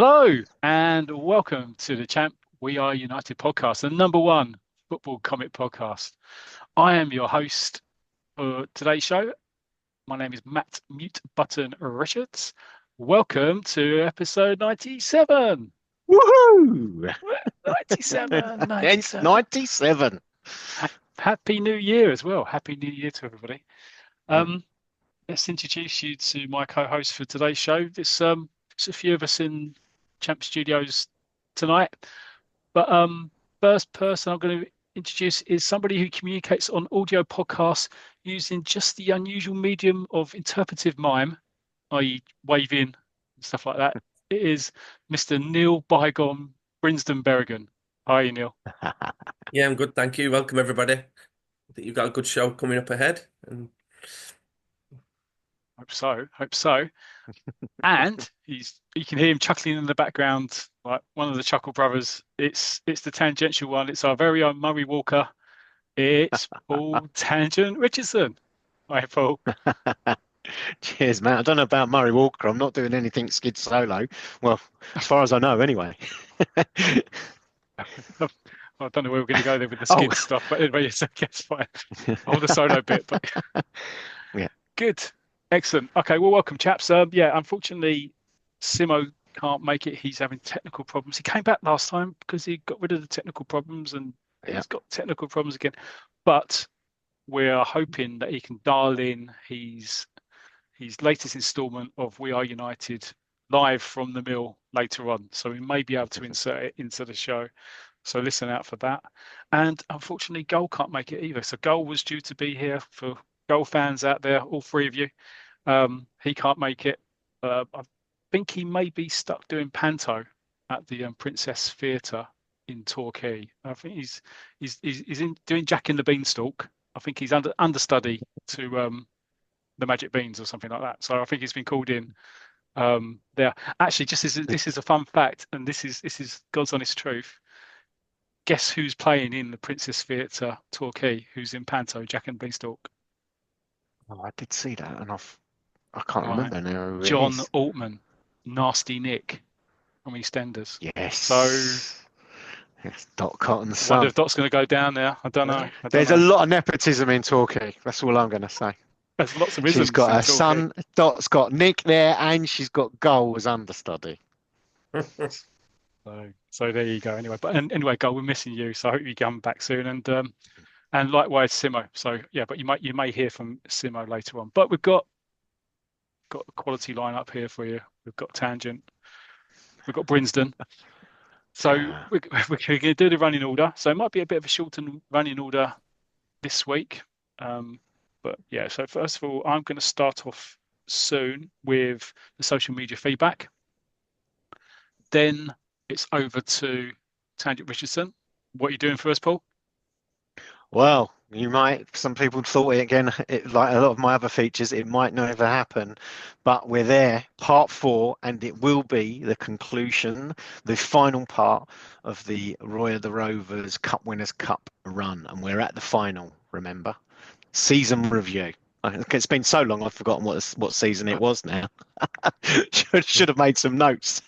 Hello and welcome to the Champ We Are United podcast, the number one football comic podcast. I am your host for today's show. My name is Matt Mute Button Richards. Welcome to episode 97. Woohoo! 97, It's 97. 97. Happy New Year as well. Happy New Year to everybody. Mm. Um, let's introduce you to my co-host for today's show. It's a few of us in Champ Studios tonight. But first person I'm going to introduce is somebody who communicates on audio podcasts using just the unusual medium of interpretive mime, i.e., waving and stuff like that. It is Mr. Neil Bygone Brinsden Berrigan. Hi, Neil. Yeah, I'm good, thank you. Welcome everybody. I think you've got a good show coming up ahead. And Hope so. Hope so. And you can hear him chuckling in the background, like one of the Chuckle Brothers. It's the tangential one. It's our very own Murray Walker. It's Paul Tangent Richardson. Hi, Paul. Cheers, mate. I don't know about Murray Walker. I'm not doing anything skid solo. Well, as far as I know, anyway. I don't know where we're going to go there with the Oh, skid stuff, but anyway, yes, I guess fine. Hold the solo bit, but yeah. good, excellent. Okay, well, welcome, chaps. Yeah, unfortunately, Simo can't make it. He's having technical problems. He came back last time because he got rid of the technical problems, and Yeah. he's got technical problems again. But we're hoping that he can dial in his latest instalment of We Are United live from the mill later on. So we may be able to insert it into the show. So listen out for that. And unfortunately, Goal can't make it either. So Goal was due to be here for Goal fans out there, all three of you. He can't make it. I think he may be stuck doing panto at the Princess Theatre in Torquay. I think he's in doing Jack and the Beanstalk. I think he's understudy to the Magic Beans or something like that. So I think he's been called in there. Actually, this is a fun fact, and this is God's honest truth. Guess who's playing in the Princess Theatre Torquay? Who's in Panto, Jack and Beanstalk? Oh, I did see that, and I can't Right, remember now who it John is. Altman, Nasty Nick from EastEnders. Yes. So Yes, Dot Cotton's I wonder son. if Dot's going to go down there. I don't know. I don't There's a know. lot of nepotism in Torquay. That's all I'm going to say. There's lots of She's isms got in her Torquay. son. Dot's got Nick there, and she's got Goal as understudy. So there you go. Anyway, but anyway, Goal, we're missing you. So I hope you come back soon. And likewise, Simo. So yeah, but you may hear from Simo later on. But we've got a quality lineup here for you. We've got Tangent, we've got Brinsden. So we're going to do the running order. So it might be a bit of a shortened running order this week. But yeah, so first of all, I'm going to start off soon with the social media feedback. Then it's over to Tangent Richardson. What are you doing for us, Paul? Well, some people thought it again, like a lot of my other features, it might never happen, but we're there, part 4, and it will be the conclusion, the final part of the Roy of the Rovers Cup Winners' Cup run, and we're at the final, remember? Season review. It's been so long, I've forgotten what season it was now. Should have made some notes.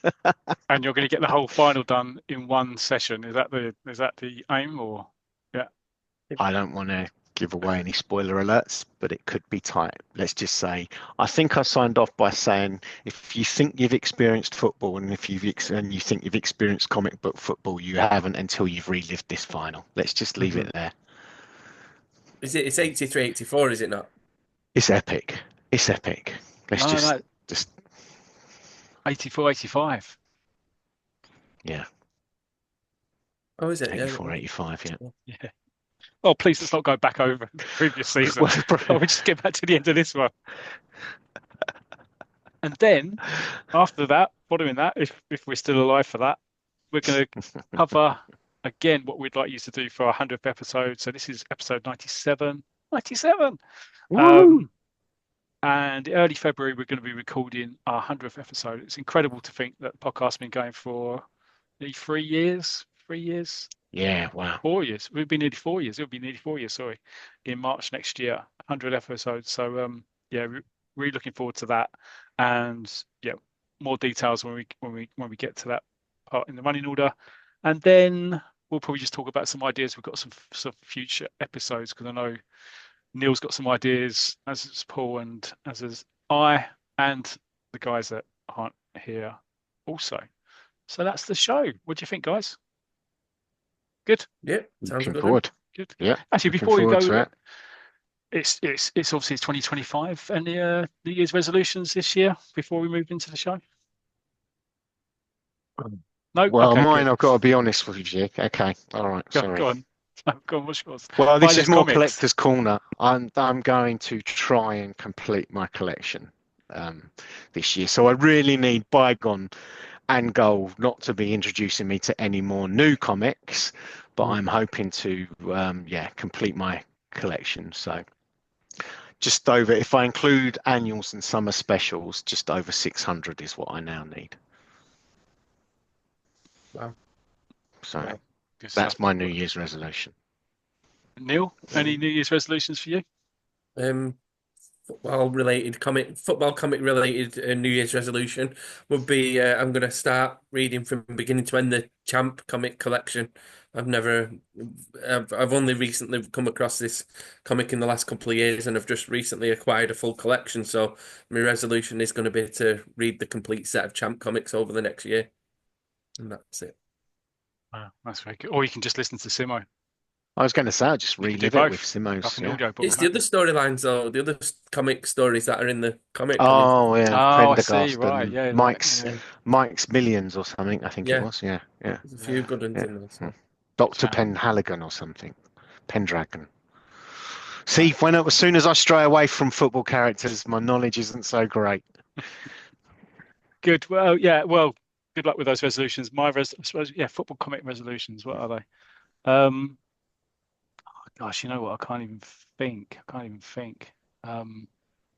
And you're going to get the whole final done in one session. Is that the aim, or yeah? I don't want to give away any spoiler alerts, but it could be tight. Let's just say, I think I signed off by saying, if you think you've experienced football and if and you think you've experienced comic book football, you haven't until you've relived this final. Let's just leave it there. it's 83, 84, is it not? It's epic. It's epic. Let's No, just 84, 85. Yeah, Oh, is it? 84, 85, yeah. Yeah. Oh, please let's not go back over the previous season. We just get back to the end of this one. And then after that, following that, if we're still alive for that, we're going to cover again what we'd like you to do for our 100th episode. So this is episode 97. 97. And early February, we're going to be recording our 100th episode. It's incredible to think that the podcast's been going for nearly 3 years. 3 years. Yeah, wow. 4 years. We've been nearly 4 years. It'll be nearly 4 years, sorry, in March next year. 100 episodes. So yeah, really looking forward to that. And yeah, more details when we get to that part in the running order, and then we'll probably just talk about some ideas. We've got some future episodes because I know Neil's got some ideas, as is Paul, and as is I, and the guys that aren't here also. So that's the show. What do you think, guys? Good. Yeah, sounds Looking good. forward. Good. Yeah. Actually, looking before we forward go, to it. it's obviously 2025 and the New Year's resolutions this year before we move into the show. No. Well, Okay, mine, good. I've got to be honest with you. Okay, all right, Go sorry. on. Go on. What's yours? Well, this Mine is more comics. collector's corner. I'm going to try and complete my collection this year. So I really need Bygone and Gold not to be introducing me to any more new comics, but I'm hoping to complete my collection. So just over, if I include annuals and summer specials, just over 600 is what I now need. Wow. So Good that's stuff. my New Year's resolution. Neil, any New Year's resolutions for you? Football comic related New Year's resolution would be I'm going to start reading from beginning to end the Champ comic collection. I've only recently come across this comic in the last couple of years, and I've just recently acquired a full collection. So my resolution is going to be to read the complete set of Champ comics over the next year, and that's it. Wow, that's very good. Or you can just listen to Simo. I was going to say, I'll just You can do relive it both. with Simo's. Like an Yeah. audio book. It's the other storylines, though, the other comic stories that are in the comic. Oh yeah, Oh, I see. Prendergast Right. and Yeah. Mike's Millions or something. I think it was. Yeah. There's a few good ones Yeah. in there. So. Dr. Penhaligon or something. Pendragon. See, as soon as I stray away from football characters, my knowledge isn't so great. Good. Well, yeah. Well, good luck with those resolutions. I suppose, football comic resolutions. What are they? Gosh, you know what? I can't even think.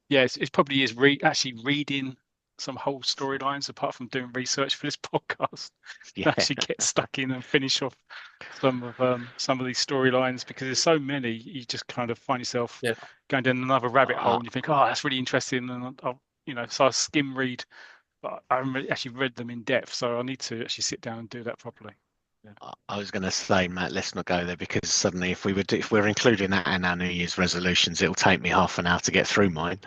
Yeah, it probably is actually reading some whole storylines apart from doing research for this podcast. Yeah. Actually get stuck in and finish off some of these storylines because there's so many. You just kind of find yourself going down another rabbit hole, and you think, oh, that's really interesting, and so I skim read, but I haven't actually read them in depth, so I need to actually sit down and do that properly. I was going to say, Matt, let's not go there because suddenly, if we're including that in our New Year's resolutions, it'll take me half an hour to get through mine.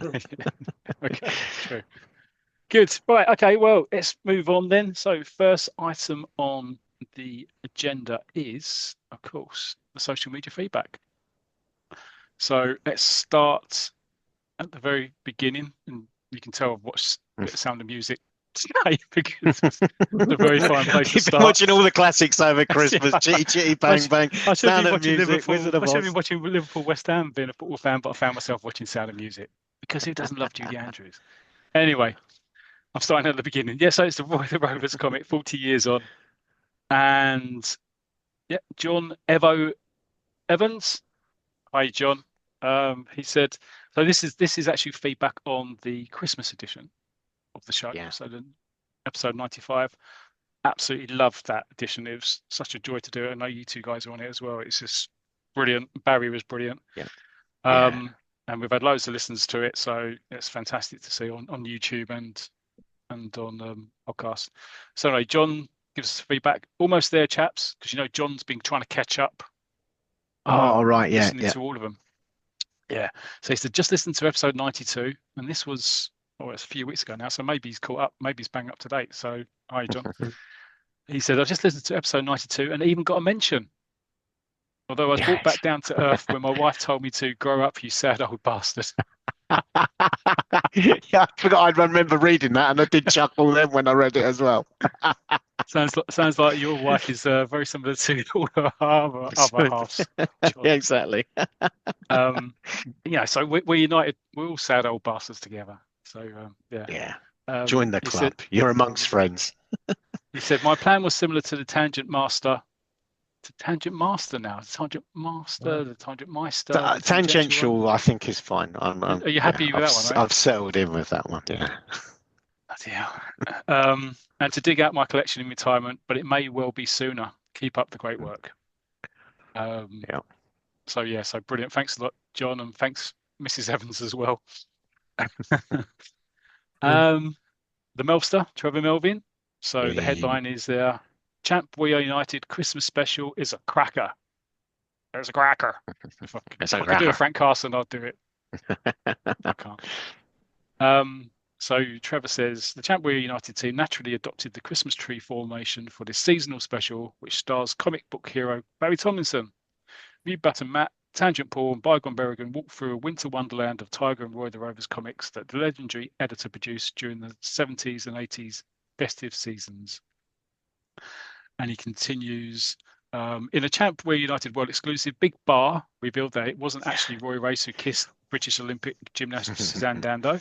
Okay, true. Good. Right. Okay. Well, let's move on then. So, first item on the agenda is, of course, the social media feedback. So let's start at the very beginning, and you can tell I've watched a bit of Sound of Music today because it's a very fine place to You've been start. watching all the classics over Christmas. Chitty Chitty Bang Bang. I should Sound be of watching Music. Wizard of I should Oz. be watching Liverpool West Ham, being a football fan, but I found myself watching Sound of Music because who doesn't love Julie Andrews? Anyway, I'm starting at the beginning. Yeah, so it's the Rovers comic, 40 years on, and John Evo Evans. Hi, John. He said, so this is actually feedback on the Christmas edition of the show. Yeah. So the episode 95. Absolutely loved that edition. It was such a joy to do it. I know you two guys are on it as well. It's just brilliant. Barry was brilliant. Yeah. And we've had loads of listens to it, so it's fantastic to see on YouTube and on podcast. So anyway, John gives us feedback. Almost there, chaps, because John's been trying to catch up. Oh, right, yeah, listening to all of them. Yeah. So he said just listen to episode 92, and this was it's a few weeks ago now, so maybe he's caught up, maybe he's bang up to date. So hi, John. He said I just listened to episode 92 and even got a mention. Although I was brought back down to earth when my wife told me to grow up, you sad old bastard. Yeah, I forgot. I remember reading that, and I did chuckle then when I read it as well. Sounds like your wife is very similar to all of our other halves. Yeah, exactly. So we're united. We're all sad old bastards together. So yeah. Join the club. You're amongst friends. He said my plan was similar to the Tangent Master. To Tangent Master now. The Tangent Master. The Tangent Meister. Tangential, I think, is fine. Are you happy with that one? Right? I've settled in with that one. Yeah. And to dig out my collection in retirement, but it may well be sooner. Keep up the great work. So brilliant. Thanks a lot, John, and thanks, Mrs. Evans, as well. the Melchester, Trevor Melvin. So the Hey. headline is there: Champ We Are United Christmas special is a cracker. There's a cracker. If It's a I could do a cracker. Frank Carson, I'd do it. I can't. So Trevor says the Champ We Are United team naturally adopted the Christmas tree formation for this seasonal special, which stars comic book hero Barry Tomlinson. View Button Matt, Tangent Paul, and Bygone Berrigan walk through a winter wonderland of Tiger and Roy the Rovers comics that the legendary editor produced during the 70s and 80s festive seasons. And he continues, in a Champ We're United World exclusive, Big Bar revealed that it wasn't actually Roy Race who kissed British Olympic gymnast Suzanne Dando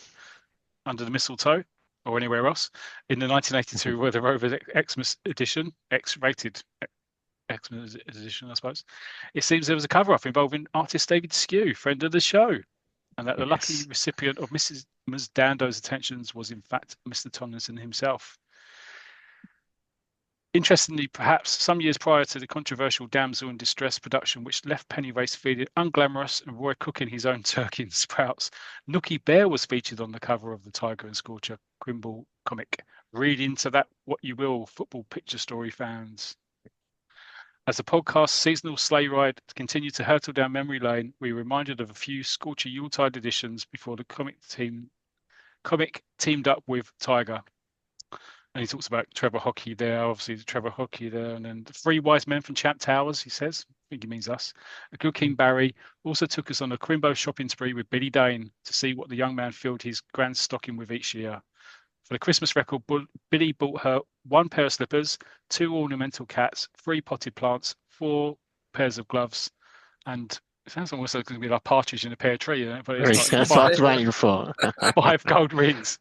under the mistletoe or anywhere else. In the 1982 Roy the Rovers Xmas edition, X-rated Xmas edition, I suppose, it seems there was a cover-up involving artist David Skew, friend of the show, and that the lucky recipient of Ms. Dando's attentions was in fact Mr. Tomlinson himself. Interestingly, perhaps some years prior to the controversial Damsel in Distress production, which left Penny Race feeling unglamorous and Roy cooking his own turkey and sprouts, Nookie Bear was featured on the cover of the Tiger and Scorcher Quimble comic. Read into that what you will, football picture story fans. As the podcast seasonal sleigh ride continued to hurtle down memory lane, we were reminded of a few Scorcher Yuletide editions before the comic teamed up with Tiger. And he talks about Trevor Hockey there, obviously Trevor Hockey there, and then the three wise men from Champ Towers, he says. I think he means us. A good King Barry also took us on a Quimbo shopping spree with Billy Dane to see what the young man filled his grand stocking with each year. For the Christmas record, Billy bought her 1 pair of slippers, 2 ornamental cats, 3 potted plants, 4 pairs of gloves, and it sounds almost like it's going to be like a partridge in a pear tree, but it's That's not. what I was waiting for. 5 gold rings.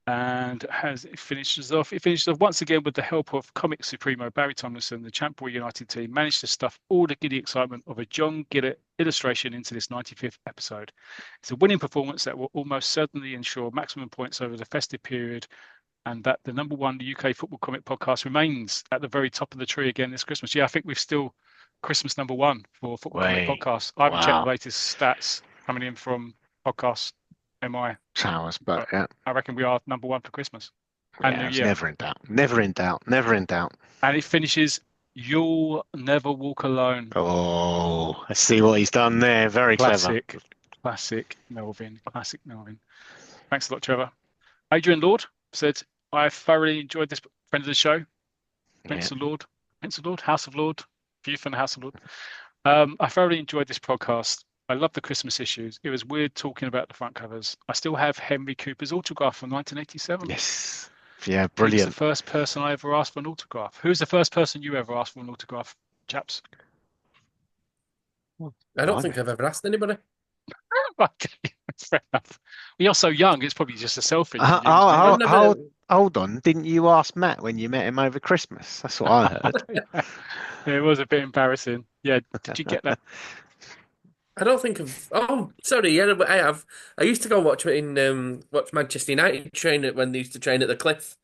And it finishes off once again with the help of comic supremo Barry Tomlinson. The Champ Boy United team managed to stuff all the giddy excitement of a John Gillett illustration into this 95th episode. It's a winning performance that will almost certainly ensure maximum points over the festive period, and that the #1 UK football comic podcast remains at the very top of the tree again this Christmas. Yeah, I think we've still Christmas #1 for football comic podcast. I haven't checked the latest stats coming in from podcast MI Towers, but yeah, I reckon we are #1 for Christmas and New Year. Never in doubt. Never in doubt. Never in doubt. And it finishes, "You'll never walk alone." Oh, I see what he's done there. Very clever. Classic Melvin. Classic Melvin. Thanks a lot, Trevor. Adrian Lord said, "I thoroughly enjoyed this." Friend of the show, Pencil Lord, House of Lord, view from the House of Lord. I thoroughly enjoyed this podcast. I love the Christmas issues. It was weird talking about the front covers. I still have Henry Cooper's autograph from 1987. Yes. Yeah, brilliant. He was the first person I ever asked for an autograph. Who's the first person you ever asked for an autograph, chaps? I don't think I've ever asked anybody. Okay, fair enough. You're so young, it's probably just a selfie. Hold on. Didn't you ask Matt when you met him over Christmas? That's what I heard. It was a bit embarrassing. Yeah, did you get that? I don't think of. Oh, sorry. Yeah, but I have. I used to go watch Manchester United train when they used to train at the Cliff.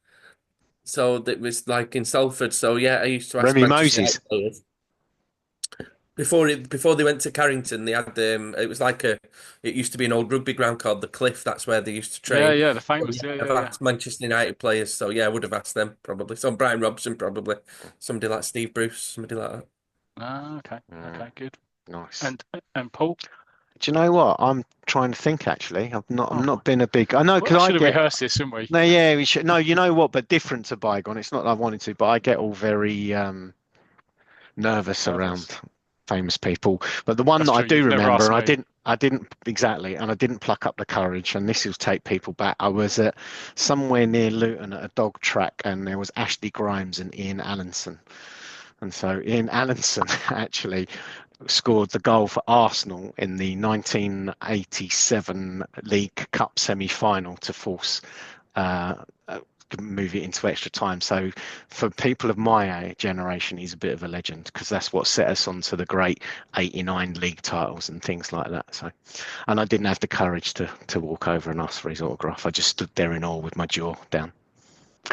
So that was like in Salford. So yeah, I used to ask Remy Moses. Before they went to Carrington, they had it was like it used to be an old rugby ground called the Cliff. That's where they used to train. Yeah, the famous. I've asked Manchester United players, so yeah, I would have asked them probably. Some Brian Robson, probably somebody like Steve Bruce, somebody like that. Ah, okay, good. Nice. And Paul? Do you know what? I'm trying to think. Actually, I've not been a big. I know because I should have rehearsed this, shouldn't we? No, yeah, we should. No, you know what? But different to Bygone. It's not that I wanted to, but I get all very nervous around famous people. But the one that I do remember, and I didn't exactly, and I didn't pluck up the courage. And this will take people back. I was at somewhere near Luton at a dog track, and there was Ashley Grimes and Ian Allinson. And so Ian Allinson actually scored the goal for Arsenal in the 1987 League Cup semi-final to force move it into extra time. So for people of my generation, he's a bit of a legend because that's what set us on to the great 89 league titles and things like that. So, and I didn't have the courage to walk over and ask for his autograph. I just stood there in awe with my jaw down.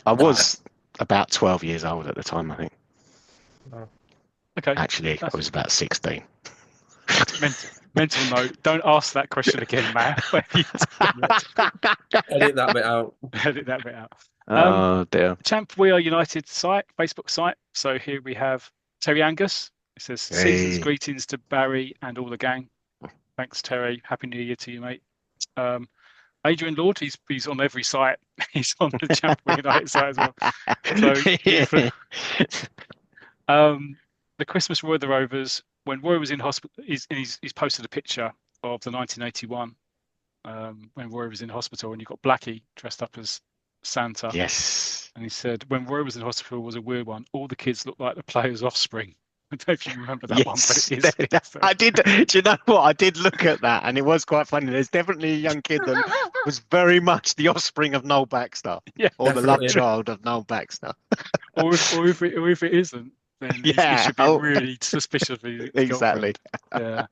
I was about 12 years old at the time, I think. Okay. Actually, I was about 16. Mental note: don't ask that question again, Matt. Edit that bit out. Edit that bit out. Oh dear. Champ We Are United site, Facebook site. So here we have Terry Angus. It says season's Hey. greetings to Barry and all the gang. Thanks, Terry. Happy New Year to you, mate. Adrian Lord, he's on every site. He's on the Champ We Are United site as well. So beautiful. The Christmas Roy of the Rovers. When Roy was in hospital, he's posted a picture of the 1981 when Roy was in hospital, and you've got Blackie dressed up as Santa. Yes. And he said, when Roy was in hospital was a weird one. All the kids looked like the player's offspring. I don't know if you remember that one, but it is. I did. Do you know what? I did look at that, and it was quite funny. There's definitely a young kid that was very much the offspring of Noel Baxter, Yeah, or the love definitely. child of Noel Baxter. or if it isn't, then it should be really suspicious of his Exactly. girlfriend.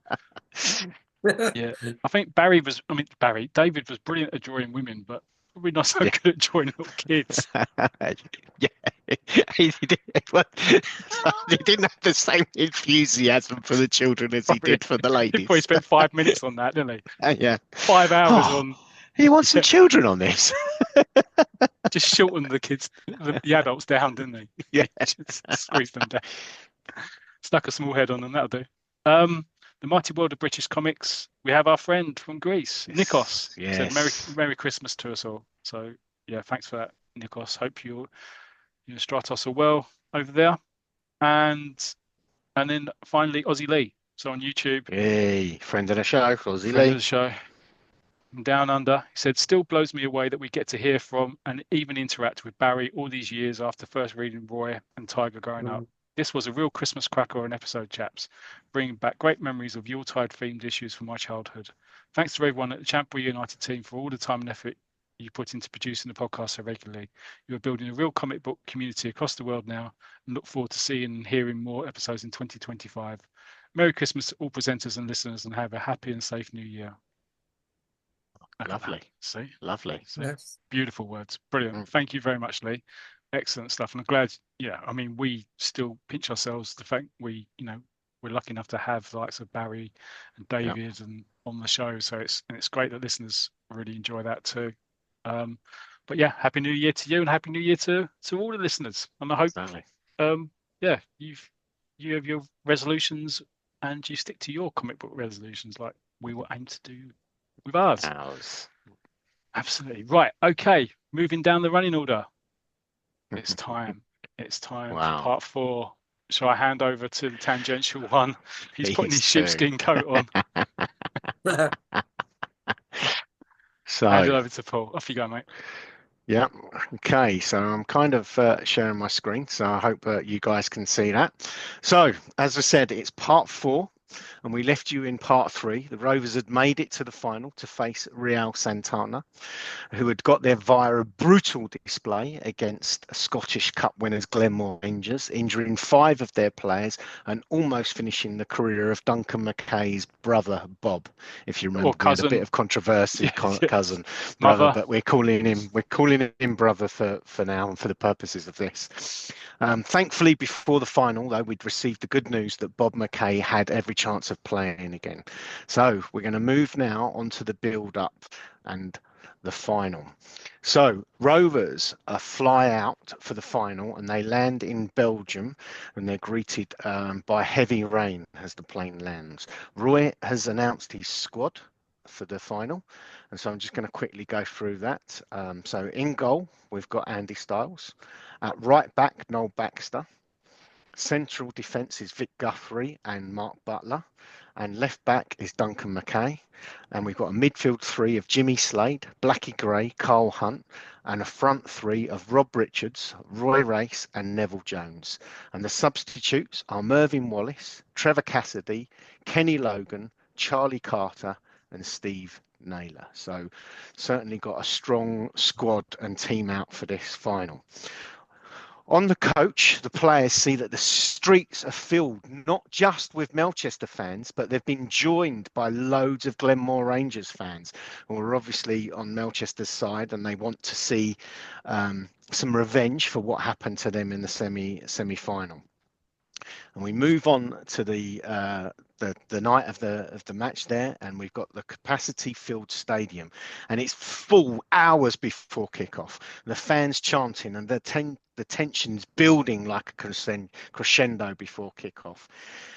Yeah. I think David was brilliant at drawing women, but probably not so good at drawing little kids. Yeah, he didn't have the same enthusiasm for the children as he did for the ladies. He spent 5 minutes on that, didn't he? Yeah. 5 hours on. He wants some children on this. Just shortened the kids, the adults down, didn't he? Yeah. Just squeezed them down. Stuck a small head on them, that'll do. The Mighty World of British Comics. We have our friend from Greece, Nikos. Yes. Said Merry Christmas to us all. So yeah, thanks for that, Nikos. Hope you and Stratos are well over there. And then finally Aussie Lee. So on YouTube. Hey, friend of the show, Aussie Friend Lee. of the show. From Down Under. He said, still blows me away that we get to hear from and even interact with Barry all these years after first reading Roy and Tiger growing up. This was a real Christmas cracker an episode, chaps, bringing back great memories of Yuletide-themed issues from my childhood. Thanks to everyone at the Champ We United team for all the time and effort you put into producing the podcast so regularly. You are building a real comic book community across the world now, and look forward to seeing and hearing more episodes in 2025. Merry Christmas to all presenters and listeners, and have a happy and safe New Year. Lovely. See? Lovely. Yes. Beautiful words. Brilliant. Thank you very much, Lee. Excellent stuff. And I'm glad, I mean, we still pinch ourselves the fact we're lucky enough to have the likes of Barry and David and on the show. So it's great that listeners really enjoy that too. But yeah, Happy New Year to you, and Happy New Year to all the listeners. And I hope you have your resolutions and you stick to your comic book resolutions like we will aim to do with ours. Absolutely. Right. Okay. Moving down the running order. It's time. It's time for part 4. Shall I hand over to the tangential one? He's putting his sheepskin coat on. So hand it over to Paul. Off you go, mate. Yeah. Okay. So I'm kind of sharing my screen, so I hope you guys can see that. So as I said, it's part 4. And we left you in part 3. The Rovers had made it to the final to face Real Santana, who had got there via a brutal display against Scottish Cup winners Glenmore Rangers, injuring 5 of their players and almost finishing the career of Duncan Mackay's brother Bob. If you remember, we had a bit of controversy, cousin, brother, but we're calling him brother for now and for the purposes of this. Thankfully, before the final, though, we'd received the good news that Bob Mackay had every chance of playing again. So we're going to move now onto the build-up and the final. So Rovers fly out for the final, and they land in Belgium, and they're greeted by heavy rain as the plane lands. Roy has announced his squad for the final, and so I'm just going to quickly go through that. So in goal, we've got Andy Styles. At right back, Noel Baxter. Central defence is Vic Guthrie and Mark Butler. And left back is Duncan Mackay. And we've got a midfield 3 of Jimmy Slade, Blackie Gray, Carl Hunt, and a front 3 of Rob Richards, Roy Race, and Neville Jones. And the substitutes are Mervyn Wallace, Trevor Cassidy, Kenny Logan, Charlie Carter, and Steve Naylor. So certainly got a strong squad and team out for this final. On the coach, the players see that the streets are filled not just with Melchester fans, but they've been joined by loads of Glenmore Rangers fans who are obviously on Melchester's side, and they want to see some revenge for what happened to them in the semi-final. And we move on to the the night of the match there, and we've got the capacity filled stadium, and it's full hours before kickoff. The fans chanting, and the tension's building like a crescendo before kickoff.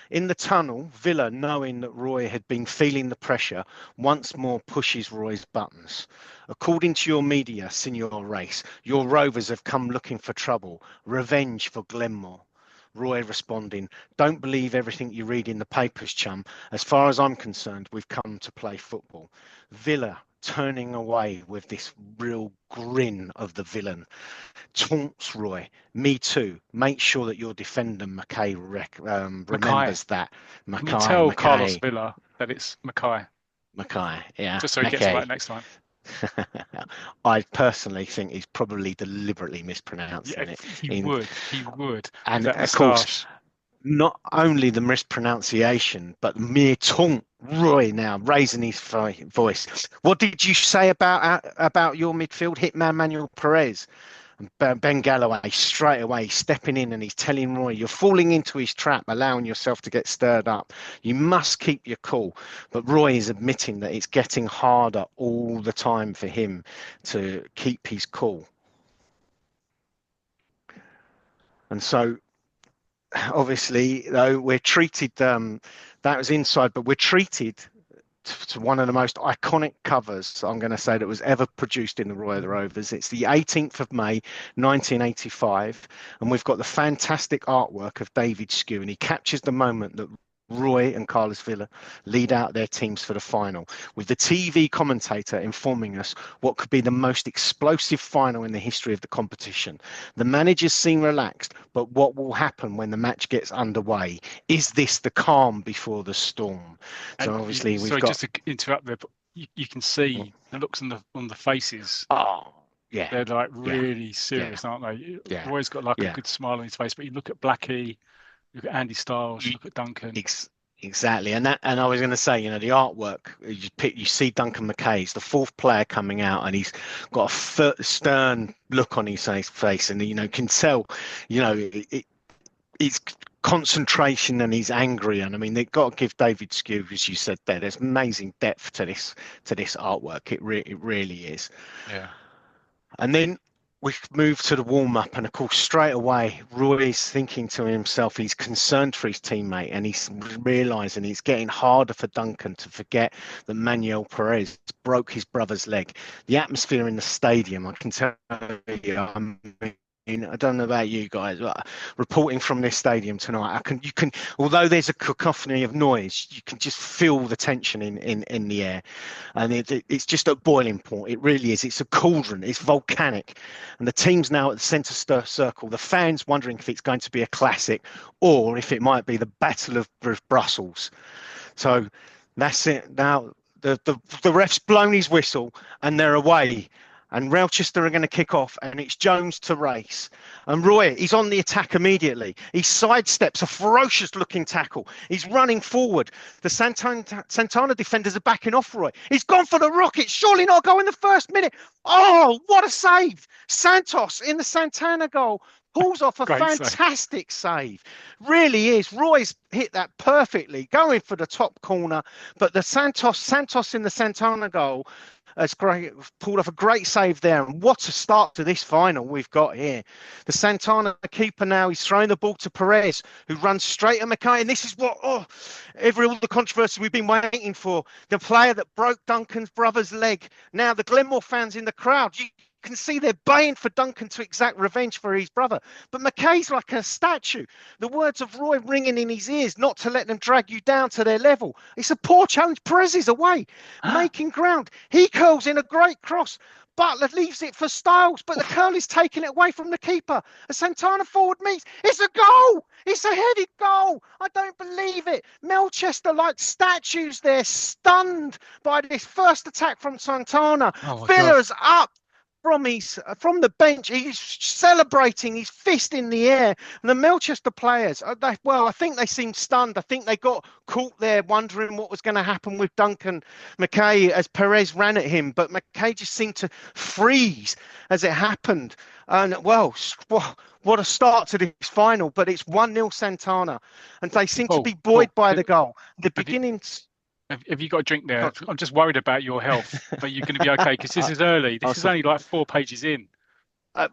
In the tunnel, Villa, knowing that Roy had been feeling the pressure, once more pushes Roy's buttons. According to your media, Signor Race, your Rovers have come looking for trouble, revenge for Glenmore. Roy responding, don't believe everything you read in the papers, chum. As far as I'm concerned, we've come to play football. Villa turning away with this real grin of the villain. Taunts Roy, me too. Make sure that your defender Mackay remembers that. Can you tell Mackay. Carlos Villa that it's Mackay? Mackay, yeah. Just so he gets it right next time. I personally think he's probably deliberately mispronouncing it. He would. And of course, not only the mispronunciation, but the mere taunt. Roy now raising his voice. What did you say about your midfield hitman Manuel Perez? And Ben Galloway straight away stepping in, and he's telling Roy, you're falling into his trap, allowing yourself to get stirred up. You must keep your cool. But Roy is admitting that it's getting harder all the time for him to keep his cool. And so, obviously, though, we're treated, that was inside, but we're treated to one of the most iconic covers, I'm going to say, that was ever produced in the Roy of the Rovers. It's the 18th of May, 1985, and we've got the fantastic artwork of David Skew, and he captures the moment that Roy and Carlos Villa lead out their teams for the final, with the TV commentator informing us what could be the most explosive final in the history of the competition. The managers seem relaxed, but what will happen when the match gets underway? Is this the calm before the storm? So and obviously we've sorry, got... just to interrupt there, but you can see the looks on the faces. Oh, yeah. They're like really serious, aren't they? Yeah. Roy's got like a good smile on his face, but you look at Blackie, look at Andy Styles, look at Duncan. Exactly, and I was going to say, the artwork. You see Duncan Mackay's the fourth player coming out, and he's got a stern look on his face, and can tell, it's concentration, and he's angry. And I mean, they've got to give David Skew, as you said there, there's amazing depth to this artwork. It really is. Yeah. And then we move to the warm-up, and of course straight away Roy's thinking to himself, he's concerned for his teammate, and he's realizing it's getting harder for Duncan to forget that Manuel Perez broke his brother's leg. The atmosphere in the stadium, I can tell you, I don't know about you guys, but reporting from this stadium tonight, you can, although there's a cacophony of noise, you can just feel the tension in the air, and it's just at boiling point. It really is. It's a cauldron. It's volcanic, and the team's now at the centre circle. The fans wondering if it's going to be a classic or if it might be the Battle of Brussels. So that's it. Now the ref's blown his whistle, and they're away. And Melchester are going to kick off, and it's Jones to Race. And Roy, he's on the attack immediately. He sidesteps a ferocious-looking tackle. He's running forward. The Santana defenders are backing off Roy. He's gone for the rocket. Surely not go in the first minute. Oh, what a save. Santos in the Santana goal pulls off a fantastic save. Really is. Roy's hit that perfectly, going for the top corner. But the Santos in the Santana goal has pulled off a great save there. And what a start to this final we've got here. The Santana keeper now, he's throwing the ball to Perez, who runs straight at Mackay. And this is what, all the controversy we've been waiting for. The player that broke Duncan's brother's leg. Now the Glenmore fans in the crowd, you can see they're baying for Duncan to exact revenge for his brother. But Mackay's like a statue. The words of Roy ringing in his ears, not to let them drag you down to their level. It's a poor challenge. Perez is away, making ground. He curls in a great cross. Butler leaves it for Styles, but the curl is taking it away from the keeper. A Santana forward meets. It's a goal. It's a headed goal. I don't believe it. Melchester, like statues, they're stunned by this first attack from Santana. Villa's up. from the bench. He's celebrating, his fist in the air. And the Melchester players, I think they seemed stunned. I think they got caught there wondering what was going to happen with Duncan McKay as Perez ran at him. But McKay just seemed to freeze as it happened. And what a start to this final. But it's 1-0 Santana. And they seem to be buoyed by the goal. The beginnings. Have you got a drink there? I'm just worried about your health, but you're going to be okay because this is early. This is only like 4 pages in.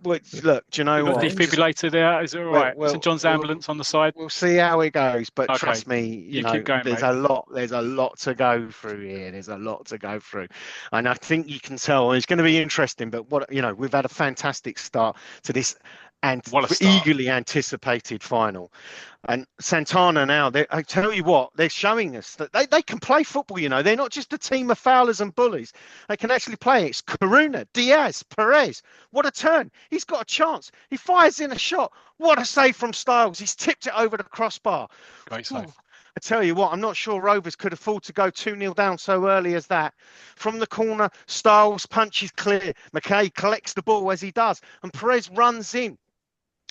Look, do you know what? Defibrillator there. Is it all right? St John's ambulance on the side. We'll see how it goes, but trust me, you know, keep going, there's a lot to go through here. There's a lot to go through, and I think you can tell it's going to be interesting. But we've had a fantastic start to this and eagerly anticipated final. And Santana now, I tell you what, they're showing us that they can play football, you know. They're not just a team of foulers and bullies. They can actually play. It's Coruna, Diaz, Perez. What a turn. He's got a chance. He fires in a shot. What a save from Styles. He's tipped it over the crossbar. Great save. I tell you what, I'm not sure Rovers could afford to go 2-0 down so early as that. From the corner, Styles punches clear. McKay collects the ball as he does, and Perez runs in.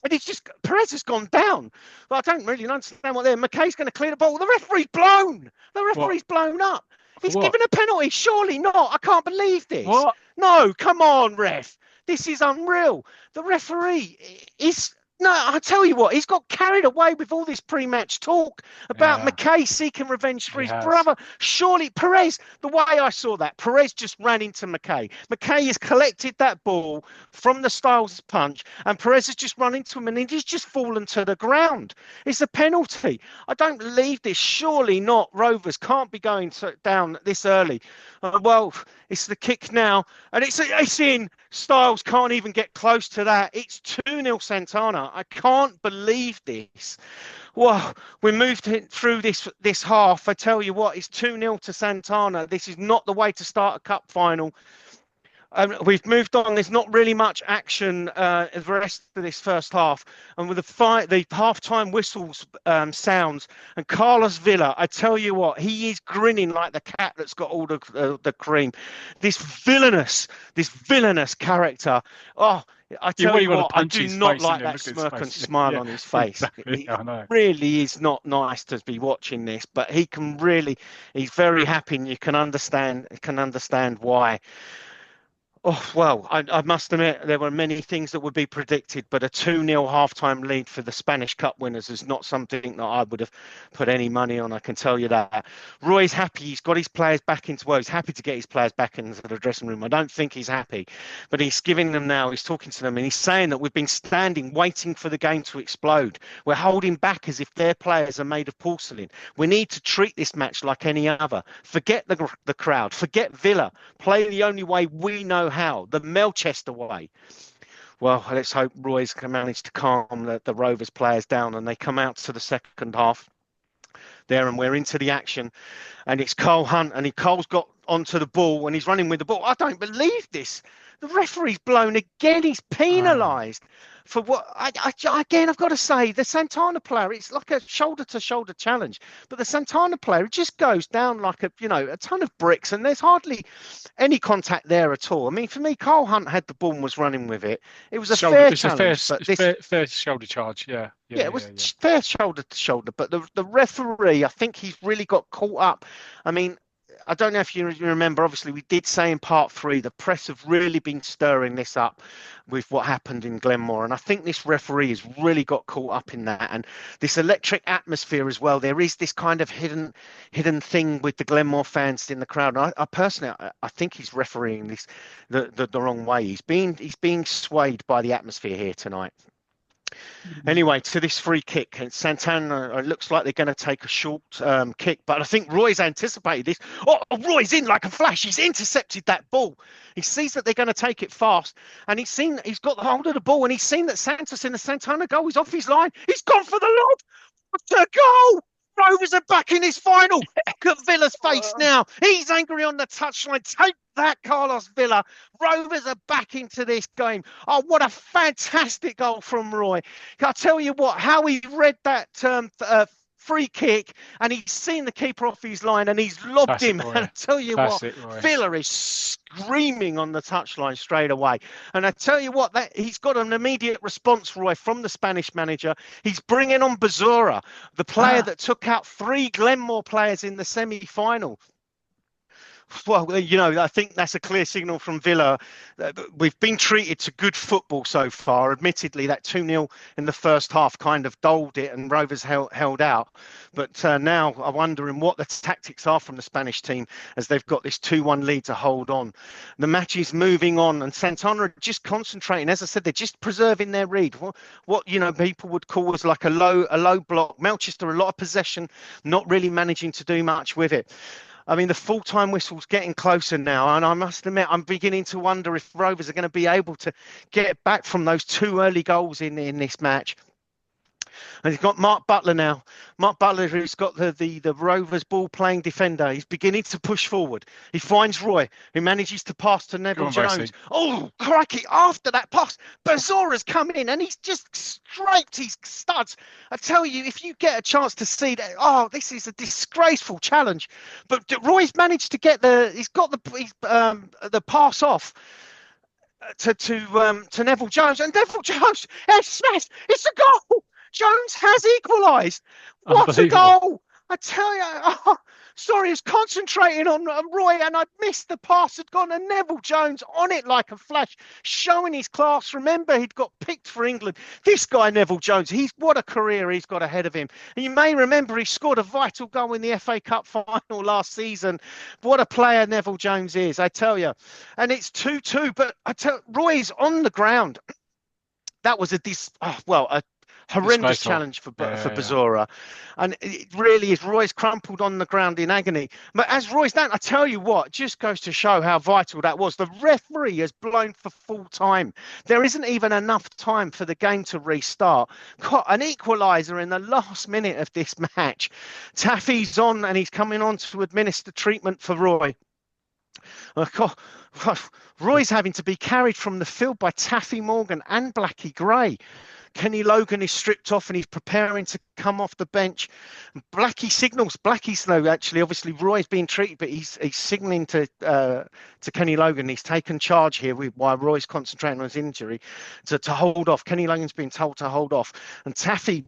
And Perez has gone down. But I don't really understand what there. McKay's going to clear the ball. The referee's blown. The referee's blown up. He's given a penalty. Surely not. I can't believe this. What? No, come on, ref. This is unreal. The referee is... No, I tell you what, he's got carried away with all this pre-match talk about McKay seeking revenge for his brother. Surely, Perez, the way I saw that, Perez just ran into McKay. McKay has collected that ball from the Styles punch, and Perez has just run into him, and he's just fallen to the ground. It's a penalty. I don't believe this. Surely not. Rovers can't be going down this early. It's the kick now, and it's in. Styles can't even get close to that. It's 2-0 Santana. I can't believe this. Well, we moved through this half. I tell you what, it's 2-0 to Santana. This is not the way to start a cup final. We've moved on. There's not really much action the rest of this first half. And with the half-time whistles sounds, and Carlos Villa, I tell you what, he is grinning like the cat that's got all the cream. This villainous character. Oh, I tell you what, I do not like that smirk and smile on his face. Exactly. It really is not nice to be watching this, but he's very happy, and you can understand why. Oh, well, I must admit there were many things that would be predicted, but a 2-0 half-time lead for the Spanish Cup winners is not something that I would have put any money on, I can tell you that. Roy's happy. He's got his players back he's happy to get his players back into the dressing room. I don't think he's happy, but he's giving them now. He's talking to them, and he's saying that we've been standing, waiting for the game to explode. We're holding back as if their players are made of porcelain. We need to treat this match like any other. Forget the crowd. Forget Villa. Play the only way we know how, the Melchester way. Well, let's hope Roy's can manage to calm the Rovers players down, and they come out to the second half there, and we're into the action, and it's Cole Hunt, and Cole's got onto the ball, and he's running with the ball. I don't believe this. The referee's blown again. He's penalised for what? Again, I've got to say, the Santana player, it's like a shoulder-to-shoulder challenge. But the Santana player, it just goes down like a ton of bricks, and there's hardly any contact there at all. I mean, for me, Cole Hunt had the ball and was running with it. It was a fair challenge. Fair shoulder charge, yeah. Yeah, it was fair shoulder-to-shoulder. But the referee, I think he's really got caught up. I mean, I don't know if you remember, obviously, we did say in part 3, the press have really been stirring this up with what happened in Glenmore. And I think this referee has really got caught up in that. And this electric atmosphere as well. There is this kind of hidden thing with the Glenmore fans in the crowd. And I personally, I think he's refereeing this the wrong way. He's being swayed by the atmosphere here tonight. Anyway, to this free kick, and Santana looks like they're going to take a short kick, but I think Roy's anticipated this. Oh, Roy's in like a flash. He's intercepted that ball. He sees that they're going to take it fast, and he's got the hold of the ball, and he's seen that Santos in the Santana goal is off his line. He's gone for the lob. What a goal! Rovers are back in this final. Look at Villa's face now. He's angry on the touchline. Take that, Carlos Villa. Rovers are back into this game. Oh, what a fantastic goal from Roy. I'll tell you what, how he read that free kick, and he's seen the keeper off his line, and he's lobbed Classic him. Roy. And I tell you Classic what, Roy. Villa is screaming on the touchline straight away. And I tell you what, that he's got an immediate response, Roy, from the Spanish manager. He's bringing on Bazura, the player that took out 3 Glenmore players in the semi-final. Well, you know, I think that's a clear signal from Villa. We've been treated to good football so far. Admittedly, that 2-0 in the first half kind of dulled it and Rovers held out. But now I'm wondering what the tactics are from the Spanish team as they've got this 2-1 lead to hold on. The match is moving on and Santana are just concentrating. As I said, they're just preserving their read. What you know, people would call as like a low block. Melchester, a lot of possession, not really managing to do much with it. I mean, the full-time whistle's getting closer now, and I must admit, I'm beginning to wonder if Rovers are going to be able to get back from those 2 early goals in this match. And he's got Mark Butler now. Mark Butler, who's got the Rovers ball-playing defender. He's beginning to push forward. He finds Roy, who manages to pass to Neville Jones. Oh, crikey, after that pass, Bazura's come in, and he's just scraped his studs. I tell you, if you get a chance to see that, this is a disgraceful challenge. But Roy's managed to get the pass off to Neville Jones, and Neville Jones has smashed. It's a goal. Jones has equalised. What a goal! I tell you, sorry, it's concentrating on Roy, and I missed the pass had gone, and Neville Jones on it like a flash, showing his class. Remember, he'd got picked for England. This guy, Neville Jones, what a career he's got ahead of him. And you may remember he scored a vital goal in the FA Cup final last season. What a player Neville Jones is, I tell you. And it's 2-2, but Roy's on the ground. That was a horrendous challenge for Bazura. And it really is. Roy's crumpled on the ground in agony. But as Roy's down, I tell you what, just goes to show how vital that was. The referee has blown for full time. There isn't even enough time for the game to restart. Got an equaliser in the last minute of this match. Taffy's on and he's coming on to administer treatment for Roy. Roy's having to be carried from the field by Taffy Morgan and Blackie Gray. Kenny Logan is stripped off and he's preparing to come off the bench. Blackie signals. Blackie's though, actually, obviously Roy's being treated, but he's signalling to Kenny Logan. He's taken charge here while Roy's concentrating on his injury to hold off. Kenny Logan's been told to hold off. And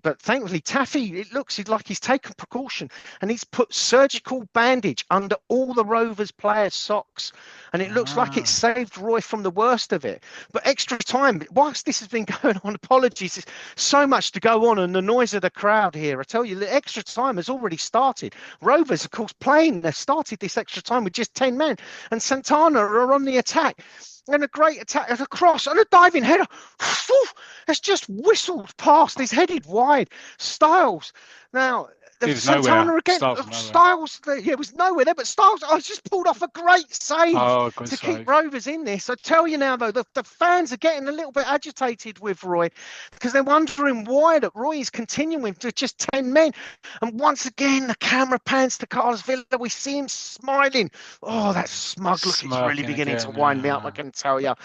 but thankfully Taffy, it looks like he's taken precaution and he's put surgical bandage under all the Rovers players' socks. And it looks like it saved Roy from the worst of it. But extra time, whilst this has been going on, apologies, there's so much to go on and the noise of the crowd here. I tell you, the extra time has already started. Rovers, of course, they've started this extra time with just 10 men. And Santana are on the attack. And a great attack, and a cross, and a diving header. It's just whistled past. He's headed wide. Styles. Now, Santana again. Styles, it was nowhere there, but Styles just pulled off a great save to keep Rovers in this. I tell you now, though, the fans are getting a little bit agitated with Roy because they're wondering why that Roy is continuing with just 10 men. And once again, the camera pans to Carlos Villa. We see him smiling. Oh, that smug look is really beginning to wind me up, I can tell you.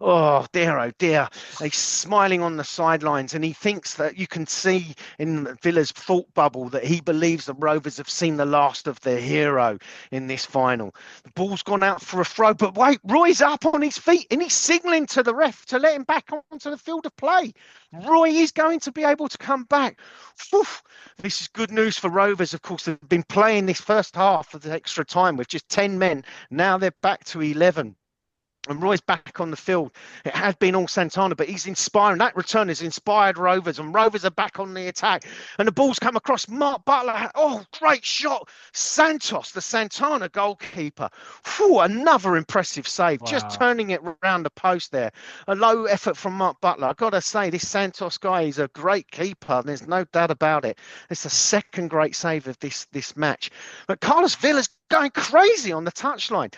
Oh, dear. He's smiling on the sidelines, and he thinks that you can see in Villa's thought bubble that he believes the Rovers have seen the last of their hero in this final. The ball's gone out for a throw, but wait, Roy's up on his feet and he's signalling to the ref to let him back onto the field of play. Roy is going to be able to come back. This is good news for Rovers. Of course, they've been playing this first half of the extra time with just 10 men. Now they're back to 11. And Roy's back on the field. It had been all Santana, but he's inspiring. That return has inspired Rovers, and Rovers are back on the attack. And the ball's come across Mark Butler. Oh, great shot. Santos, the Santana goalkeeper. Another impressive save. Wow. Just turning it around the post there. A low effort from Mark Butler. I've got to say, this Santos guy is a great keeper. There's no doubt about it. It's the second great save of this match. But Carlos Villa's going crazy on the touchline,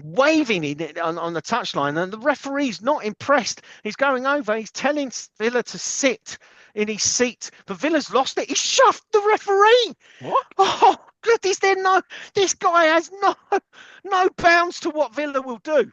waving on the touchline, and the referee's not impressed. He's going over, he's telling Villa to sit in his seat, but Villa's lost it. He shoved the referee. What? Oh, good. This guy has no bounds to what Villa will do.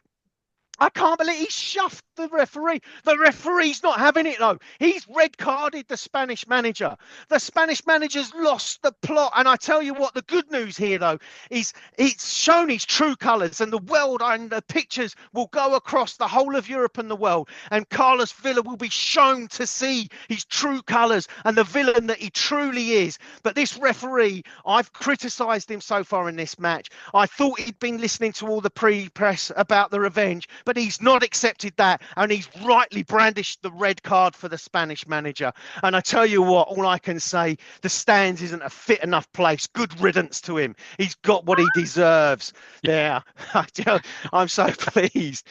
I can't believe he shoved the referee. The referee's not having it, though. He's red carded the Spanish manager. The Spanish manager's lost the plot. And I tell you what, the good news here, though, is it's shown his true colours, and the world and the pictures will go across the whole of Europe and the world. And Carlos Villa will be shown to see his true colours and the villain that he truly is. But this referee, I've criticised him so far in this match. I thought he'd been listening to all the pre-press about the revenge, but he's not accepted that, and he's rightly brandished the red card for the Spanish manager. And I tell you what, all I can say, the stands isn't a fit enough place. Good riddance to him. He's got what he deserves. There, I'm so pleased.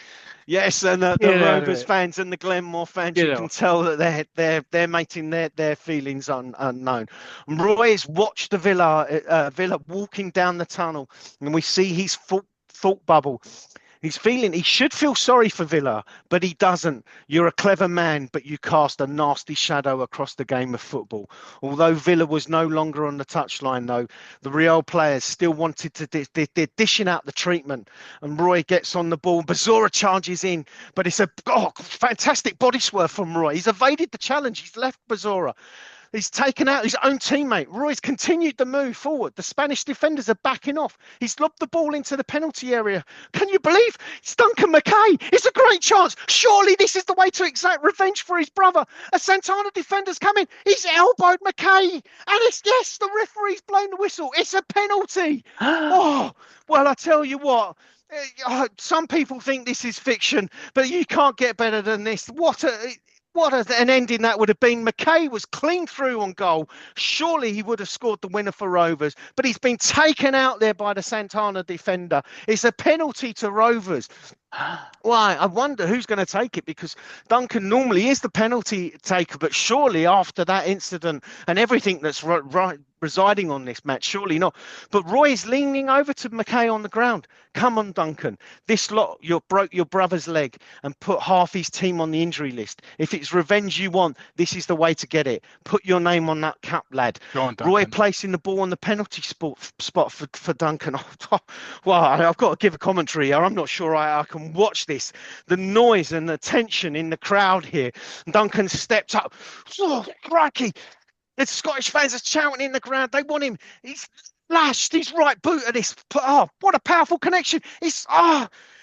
Yes, and the Rovers fans and the Glenmore fans, you can tell that they're making their feelings unknown. Roy has watched the Villa walking down the tunnel, and we see his thought bubble. He should feel sorry for Villa, but he doesn't. You're a clever man, but you cast a nasty shadow across the game of football. Although Villa was no longer on the touchline, though, the Real players still wanted to, they're dishing out the treatment. And Roy gets on the ball. Bazora charges in, but it's a fantastic body swerve from Roy. He's evaded the challenge. He's left Bazora. He's taken out his own teammate. Roy's continued the move forward. The Spanish defenders are backing off. He's lobbed the ball into the penalty area. Can you believe? It's Duncan McKay. It's a great chance. Surely this is the way to exact revenge for his brother. A Santana defender's coming. He's elbowed McKay. And yes, the referee's blown the whistle. It's a penalty. Oh, well, I tell you what. Some people think this is fiction, but you can't get better than this. What an ending that would have been. McKay was clean through on goal. Surely he would have scored the winner for Rovers, but he's been taken out there by the Santana defender. It's a penalty to Rovers. Why? I wonder who's going to take it, because Duncan normally is the penalty taker, but surely after that incident and everything that's residing on this match, surely not. But Roy is leaning over to McKay on the ground. Come on, Duncan. This lot, you broke your brother's leg and put half his team on the injury list. If it's revenge you want, this is the way to get it. Put your name on that cap, lad. Go on, Roy placing the ball on the penalty spot for Duncan. Well, I've got to give a commentary here. I'm not sure I can watch this. The noise and the tension in the crowd here. Duncan steps up. Oh, crikey. The Scottish fans are shouting in the ground. They want him. He's lashed his right boot at this. Oh, what a powerful connection.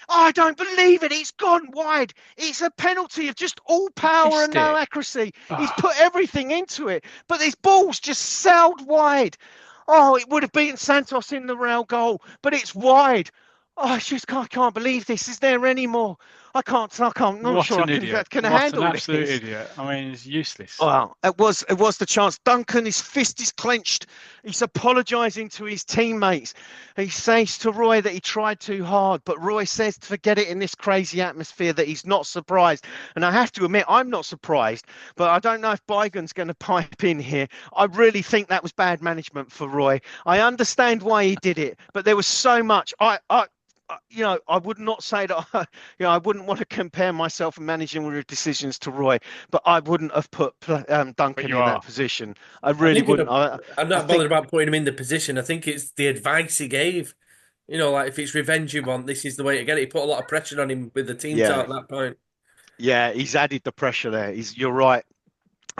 I don't believe it. It's gone wide. It's a penalty of just all power and no accuracy. He's put everything into it, but this ball's just sailed wide. Oh, it would have beaten Santos in the Real goal, but it's wide. Oh, I can't believe this. Is there any more? I can't. I'm not sure I can handle this. What an absolute this. idiot. I mean, it's useless. Well, it was the chance. Duncan, his fist is clenched. He's apologising to his teammates. He says to Roy that he tried too hard, but Roy says to forget it in this crazy atmosphere, that he's not surprised. And I have to admit, I'm not surprised, but I don't know if Bygone's going to pipe in here. I really think that was bad management for Roy. I understand why he did it, but there was so much. I would not say that, I wouldn't want to compare myself in managing decisions to Roy, but I wouldn't have put Duncan in that position. I really wouldn't. I'm not bothered about putting him in the position. I think it's the advice he gave. Like if it's revenge you want, this is the way to get it. He put a lot of pressure on him with the team at that point. Yeah, he's added the pressure there. You're right.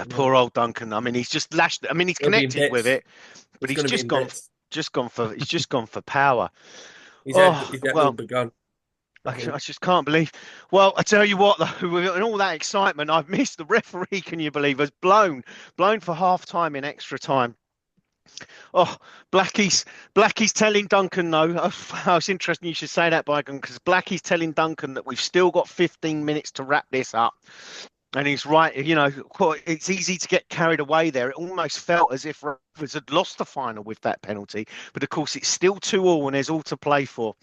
Poor old Duncan. I mean, he's just lashed. I mean, he's connected with it, but he's just gone for power. His head will be gone. I just can't believe. Well, I tell you what, though, in all that excitement, I've missed the referee. Can you believe? Has blown for half time in extra time. Oh, Blackie's telling Duncan, though. Oh, it's interesting you should say that, Bygone, because Blackie's telling Duncan that we've still got 15 minutes to wrap this up. And he's right, it's easy to get carried away there. It almost felt as if Rovers had lost the final with that penalty. But of course, it's still 2-2 and there's all to play for.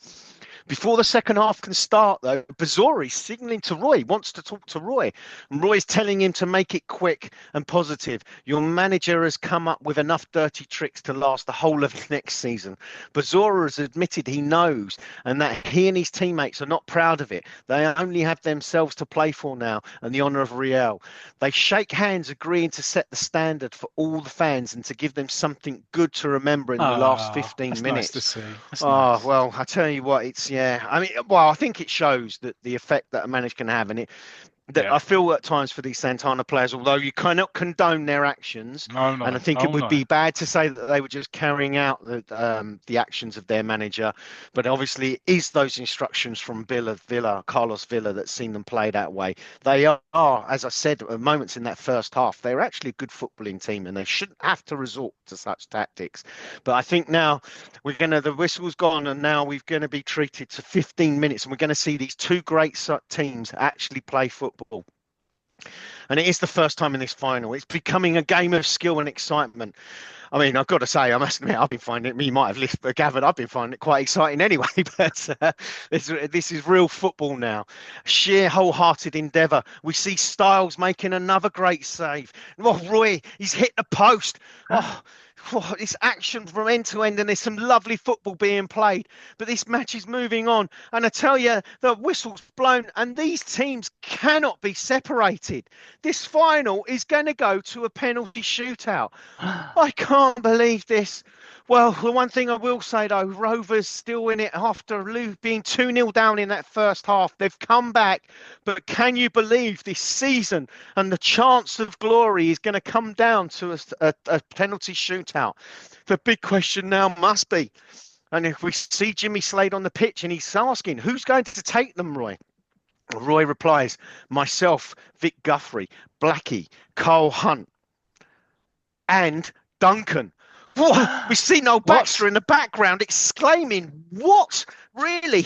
Before the second half can start, though, Bazori's signalling to Roy, wants to talk to Roy. And Roy's telling him to make it quick and positive. Your manager has come up with enough dirty tricks to last the whole of next season. Bazora has admitted he knows and that he and his teammates are not proud of it. They only have themselves to play for now and the honour of Real. They shake hands, agreeing to set the standard for all the fans and to give them something good to remember in the last 15 minutes. Nice to see. Nice. Well, I tell you what, it's Yeah. I mean, well, I think it shows that the effect that a manager can have, and I feel at times for these Santana players, although you cannot condone their actions, and I think it would be bad to say that they were just carrying out the actions of their manager, but obviously it is those instructions from Carlos Villa, that's seen them play that way. They are, as I said, at moments in that first half, they're actually a good footballing team, and they shouldn't have to resort to such tactics. But I think now the whistle's gone, and now we're going to be treated to 15 minutes, and we're going to see these two great teams actually play football. And it is the first time in this final. It's becoming a game of skill and excitement. I mean, I've got to say, I must admit, I've been finding it, you might have gathered, I've been finding it quite exciting anyway, but this is real football now. Sheer wholehearted endeavour. We see Styles making another great save. Oh, Roy, he's hit the post. This action from end to end, and there's some lovely football being played, but this match is moving on, and I tell you, the whistle's blown, and these teams cannot be separated. This final is going to go to a penalty shootout. I can't believe this. Well, the one thing I will say, though, Rovers still in it after being 2-0 down in that first half. They've come back, but can you believe this season and the chance of glory is going to come down to a penalty shootout? The big question now must be, and if we see Jimmy Slade on the pitch and he's asking, who's going to take them, Roy? Roy replies, myself, Vic Guthrie, Blackie, Carl Hunt, and Duncan. What? We see Noel Baxter in the background exclaiming, what? Really?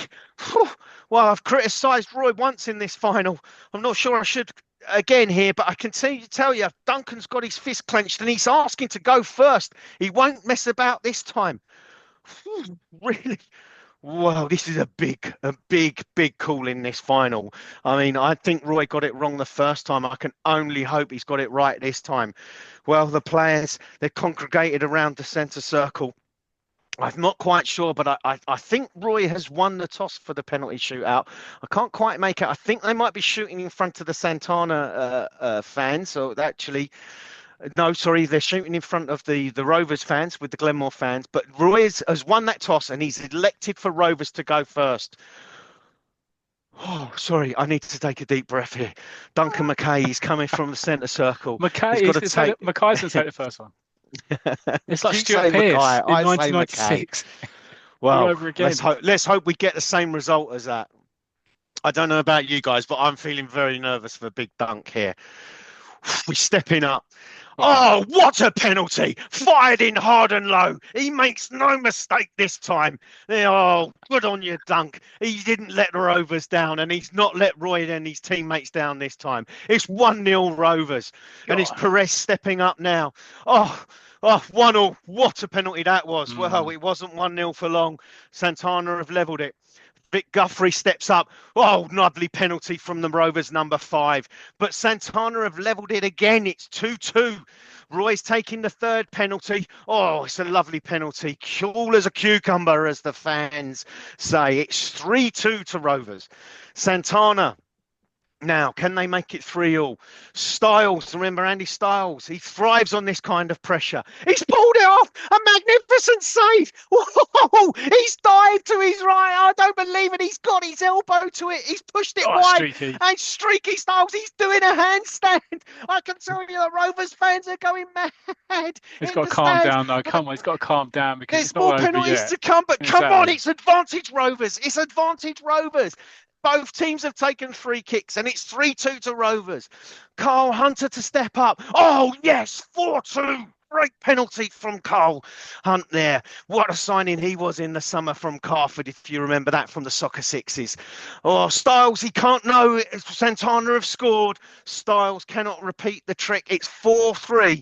Well, I've criticised Roy once in this final. I'm not sure I should again here, but I can tell you, Duncan's got his fist clenched and he's asking to go first. He won't mess about this time. Really? Wow, this is a big call in this final. I mean, I think Roy got it wrong the first time. I can only hope he's got it right this time. Well, the players, they're congregated around the centre circle. I'm not quite sure, but I think Roy has won the toss for the penalty shootout. I can't quite make it. I think they might be shooting in front of the Santana fans. So actually... No, sorry, they're shooting in front of the Rovers fans with the Glenmore fans. But Roy has won that toss and he's elected for Rovers to go first. Oh, sorry, I need to take a deep breath here. Duncan Mackay is coming from the centre circle. Mackay's going to take the first one. It's like Stuart Pearce in 1996. Well, let's hope we get the same result as that. I don't know about you guys, but I'm feeling very nervous for Big Dunk here. We're stepping up. Oh, what a penalty! Fired in hard and low. He makes no mistake this time. Oh, good on you, Dunk. He didn't let the Rovers down, and he's not let Roy and his teammates down this time. It's 1-0 Rovers, and it's Perez stepping up now. Oh, 1-0. What a penalty that was. Well, it wasn't 1-0 for long. Santana have levelled it. Vic Guthrie steps up. Oh, lovely penalty from the Rovers, number 5. But Santana have levelled it again. It's 2-2. Roy's taking the third penalty. Oh, it's a lovely penalty. Cool as a cucumber, as the fans say. It's 3-2 to Rovers. Santana. Now, can they make it 3-3? Styles, remember Andy Styles? He thrives on this kind of pressure. He's pulled it off. A magnificent save. Whoa, he's dived to his right. I don't believe it. He's got his elbow to it. He's pushed it wide. Streaky. And Streaky Styles, he's doing a handstand. I can tell you the Rovers fans are going mad. He's got to calm down, though. Come on, he's got to calm down because there's more penalties to come. But come on, it's advantage Rovers. It's advantage Rovers. Both teams have taken free kicks, and it's 3-2 to Rovers. Carl Hunter to step up. Oh, yes, 4-2. Great penalty from Carl Hunt there. What a signing he was in the summer from Carford, if you remember that from the Soccer Sixes. Oh, Styles, he can't know. Santana have scored. Styles cannot repeat the trick. It's 4-3.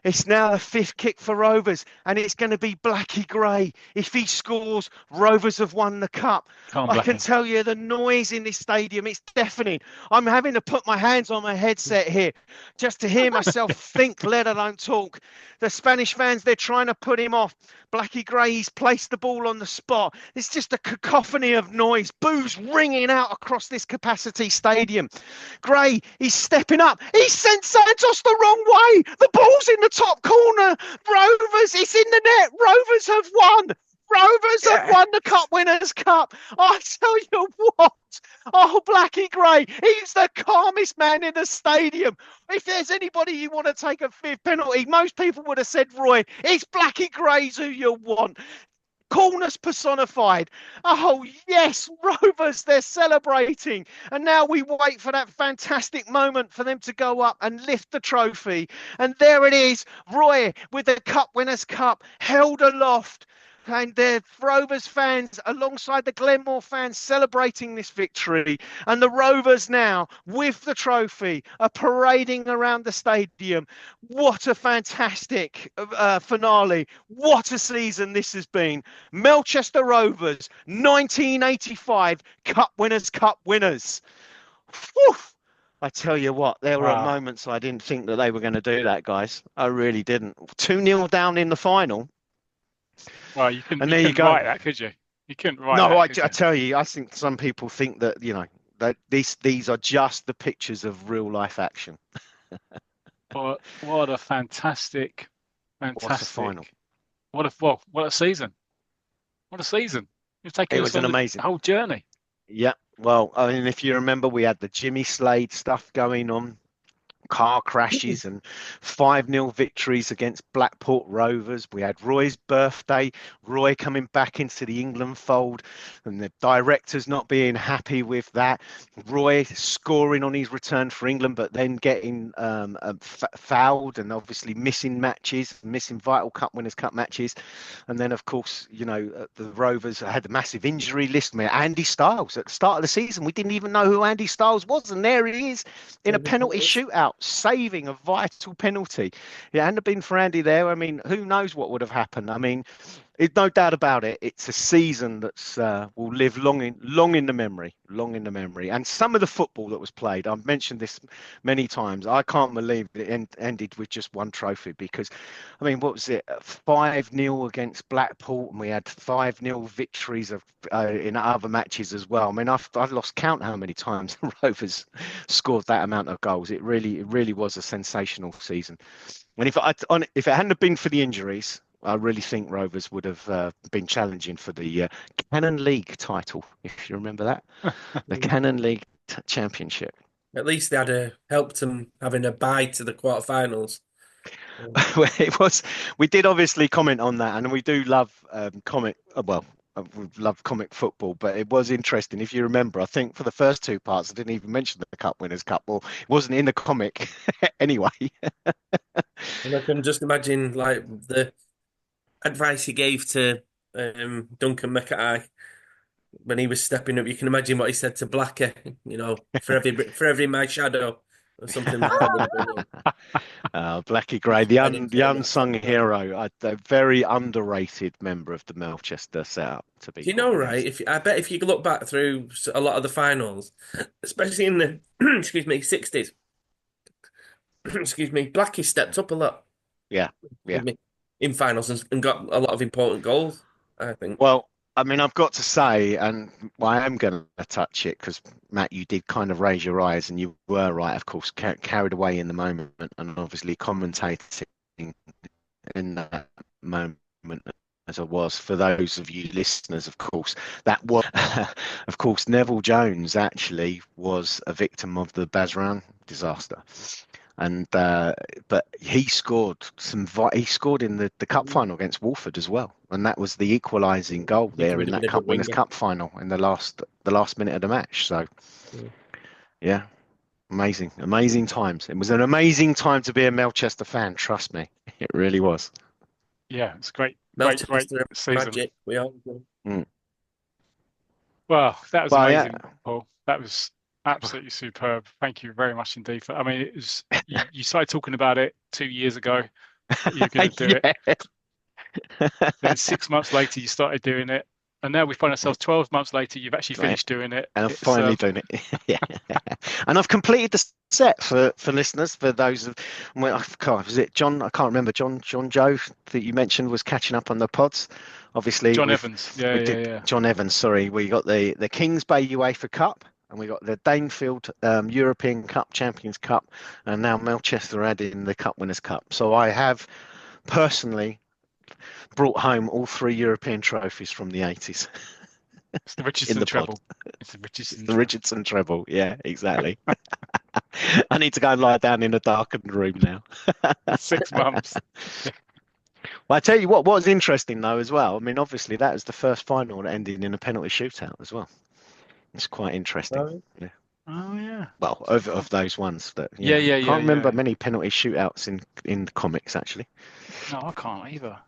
It's now the 5th kick for Rovers, and it's going to be Blackie Gray. If he scores, Rovers have won the cup. I can tell you the noise in this stadium, it's deafening. I'm having to put my hands on my headset here just to hear myself think, let alone talk. The Spanish fans, they're trying to put him off. Blackie Gray, he's placed the ball on the spot. It's just a cacophony of noise. Boos ringing out across this capacity stadium. Gray, he's stepping up. He sent Santos the wrong way. The ball's in the top corner. Rovers, it's in the net. Rovers have won. Rovers have Yeah. won the Cup Winners' Cup. I tell you what. Oh, Blackie Gray, he's the calmest man in the stadium. If there's anybody you want to take a fifth penalty, most people would have said Roy. It's Blackie Gray's who you want. Coolness personified. Oh, yes, Rovers, they're celebrating. And now we wait for that fantastic moment for them to go up and lift the trophy. And there it is, Roy with the Cup Winners' Cup held aloft. And the Rovers fans, alongside the Glenmore fans, celebrating this victory. And the Rovers now, with the trophy, are parading around the stadium. What a fantastic finale. What a season this has been. Melchester Rovers, 1985 Cup Winners' Cup winners. Whew. I tell you what, there were Wow. moments I didn't think that they were going to do that, guys. I really didn't. 2-0 down in the final. Well, you couldn't, And you there you couldn't go. write that, could you? You couldn't write No, that, I could you? tell you, I think some people think that, that these are just the pictures of real life action. What a fantastic, What a final. fantastic, what a season. What a season. You've taken It us was an on the amazing. whole journey. Yeah. Well, I mean, if you remember, we had the Jimmy Slade stuff going on. Car crashes and 5-0 victories against Blackport Rovers. We had Roy's birthday, Roy coming back into the England fold, and the directors not being happy with that. Roy scoring on his return for England, but then getting fouled and obviously missing matches, missing vital Cup Winners' Cup matches. And then, of course, the Rovers had a massive injury list. I mean, Andy Styles at the start of the season, we didn't even know who Andy Styles was, and there he is in a penalty shootout, saving a vital penalty. It hadn't been for Andy there, I mean, who knows what would have happened. I mean, it's no doubt about it. It's a season that's will live long in the memory, And some of the football that was played, I've mentioned this many times. I can't believe it ended with just one trophy because, I mean, what was it? 5-0 against Blackpool, and we had 5-0 victories in other matches as well. I mean, I've lost count how many times the Rovers scored that amount of goals. It really was a sensational season. And if it hadn't have been for the injuries, I really think Rovers would have been challenging for the Cannon League title, if you remember that, the Cannon League Championship. At least they had helped them having a bye to the quarterfinals. It was. We did obviously comment on that, and we do love comic. Well, we love comic football, but it was interesting. If you remember, I think for the first two parts, I didn't even mention the Cup Winners' Cup, or it wasn't in the comic anyway. And I can just imagine like the advice he gave to Duncan McKay when he was stepping up. You can imagine what he said to Blacker, for every my shadow or something like that. Blackie Gray, the unsung hero, a very underrated member of the Melchester setup. To be, You know, right? I bet if you look back through a lot of the finals, especially in the excuse me 60s, excuse me, Blackie stepped up a lot. Yeah. In finals and got a lot of important goals, I think. Well, I mean, I've got to say, and I am going to touch it because Matt, you did kind of raise your eyes, and you were right, of course, carried away in the moment, and obviously commentating in that moment as I was. For those of you listeners, of course, that was, of course, Neville Jones actually was a victim of the Basran disaster. And but he scored in the cup final against Walford as well, and that was the equalising goal there in that Cup Winners' Cup final in the last minute of the match. So yeah, amazing times. It was an amazing time to be a Melchester fan. Trust me, it really was. Yeah, it's great Melchester season. Magic. We all. Well, that was amazing, yeah. Paul. That was absolutely superb. Thank you very much indeed. I mean, it was you started talking about it 2 years ago that you were going to do it. Then 6 months later, you started doing it, and now we find ourselves 12 months later. You've actually finished doing it, and I'm finally doing it. Yeah, and I've completed the set for listeners. For those of, was it John? I can't remember. John Joe that you mentioned was catching up on the pods. Obviously, John Evans. Yeah. John Evans. Sorry, we got the Kings Bay UEFA Cup. And we got the Danefield European Cup, Champions Cup, and now Melchester adding the Cup Winners' Cup. So I have personally brought home all 3 European trophies from the 80s It's the in Richardson the pod. treble. It's the It's Richardson the treble. Richardson treble. Yeah, exactly. I need to go and lie down in a darkened room now. 6 months. Well, I tell you what was interesting though as well. I mean, obviously that was the first final that ended in a penalty shootout as well. It's quite interesting. Oh, Yeah. Oh yeah. Well, of those ones that Yeah, can't remember yeah. many penalty shootouts in the comics actually. No, I can't either.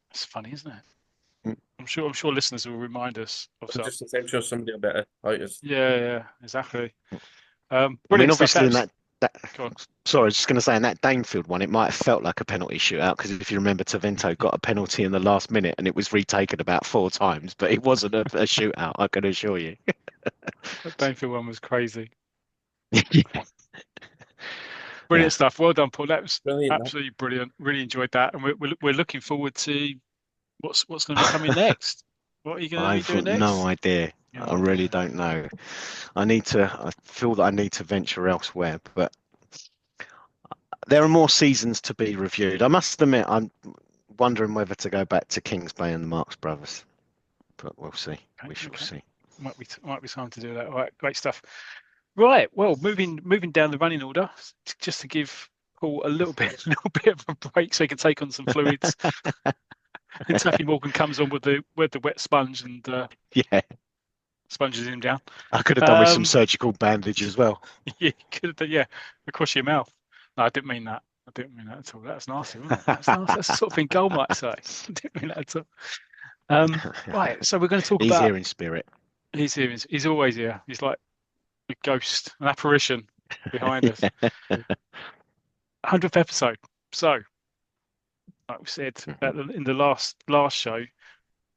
It's funny, isn't it? Mm. I'm sure listeners will remind us of some. just I'm sure somebody will better. Yeah, exactly. I mean, Brilliant stuff. obviously in that Go on. sorry, I was just going to say in that Danefield one, it might have felt like a penalty shootout because if you remember, Tavento got a penalty in the last minute and it was retaken about 4 times, but it wasn't a shootout, I can assure you. That Danefield one was crazy. Yeah. Brilliant stuff. Well done, Paul. That was Brilliant. absolutely brilliant. Really enjoyed that, and we're looking forward to what's going to be coming next. What are you going to be doing I've next? no idea. No I really idea. don't know. I feel that I need to venture elsewhere, but there are more seasons to be reviewed. I must admit, I'm wondering whether to go back to Kings Bay and the Marx Brothers, but we'll see. We shall see. Might be time to do that. All right, great stuff. Right, well, moving down the running order, just to give Paul a little bit of a break so he can take on some fluids. And Taffy Morgan comes on with the wet sponge and Yeah, sponges him down. I could have done with some surgical bandage as well. Yeah, across your mouth. No, I didn't mean that. I didn't mean that at all. That's nasty, wasn't it? That's nasty. That's the sort of thing Goal might say. I didn't mean that at all. Right, so we're going to talk He's about. here in spirit. He's here. He's always here. He's like a ghost, an apparition behind us. 100th episode. So, like we said in the last show,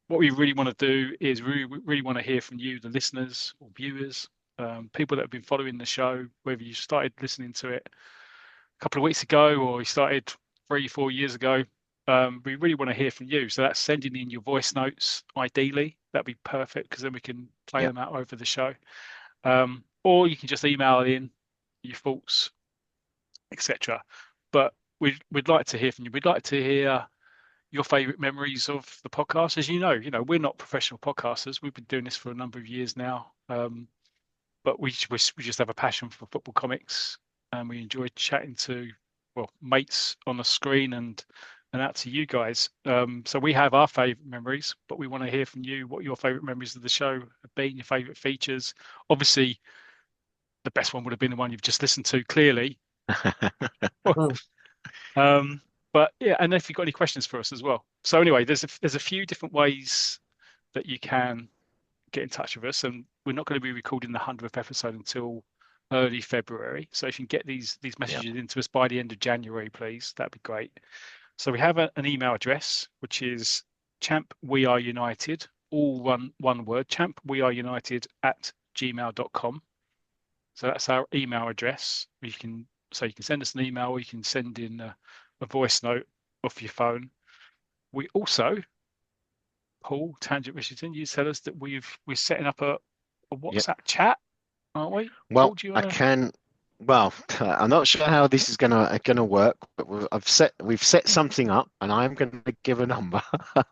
what we really want to do is really want to hear from you, the listeners or viewers, people that have been following the show, whether you started listening to it a couple of weeks ago or you started 3-4 years ago. We really want to hear from you. So that's sending in your voice notes, ideally. That'd be perfect because then we can play them out over the show. Or you can just email in your thoughts, etc. But we'd like to hear from you. We'd like to hear your favourite memories of the podcast. As you know, we're not professional podcasters. We've been doing this for a number of years now. But we just have a passion for football comics, and we enjoy chatting to mates on the screen and out to you guys. So we have our favourite memories, but we want to hear from you what your favourite memories of the show have been, your favourite features. Obviously, the best one would have been the one you've just listened to, clearly. But yeah, and if you've got any questions for us as well. So anyway, there's a few different ways that you can get in touch with us, and we're not going to be recording the 100th episode until early February. So if you can get these messages into us by the end of January, please, that'd be great. So we have an email address, which is champweareunited, all one word, champweareunited@gmail.com. So that's our email address. You can send us an email, or you can send in a voice note off your phone. We also, Paul Tangent Richardson, you tell us that we're setting up a WhatsApp chat, aren't we? Well, Paul, I can. Well, I'm not sure how this is gonna work, but we've set something up, and I'm going to give a number.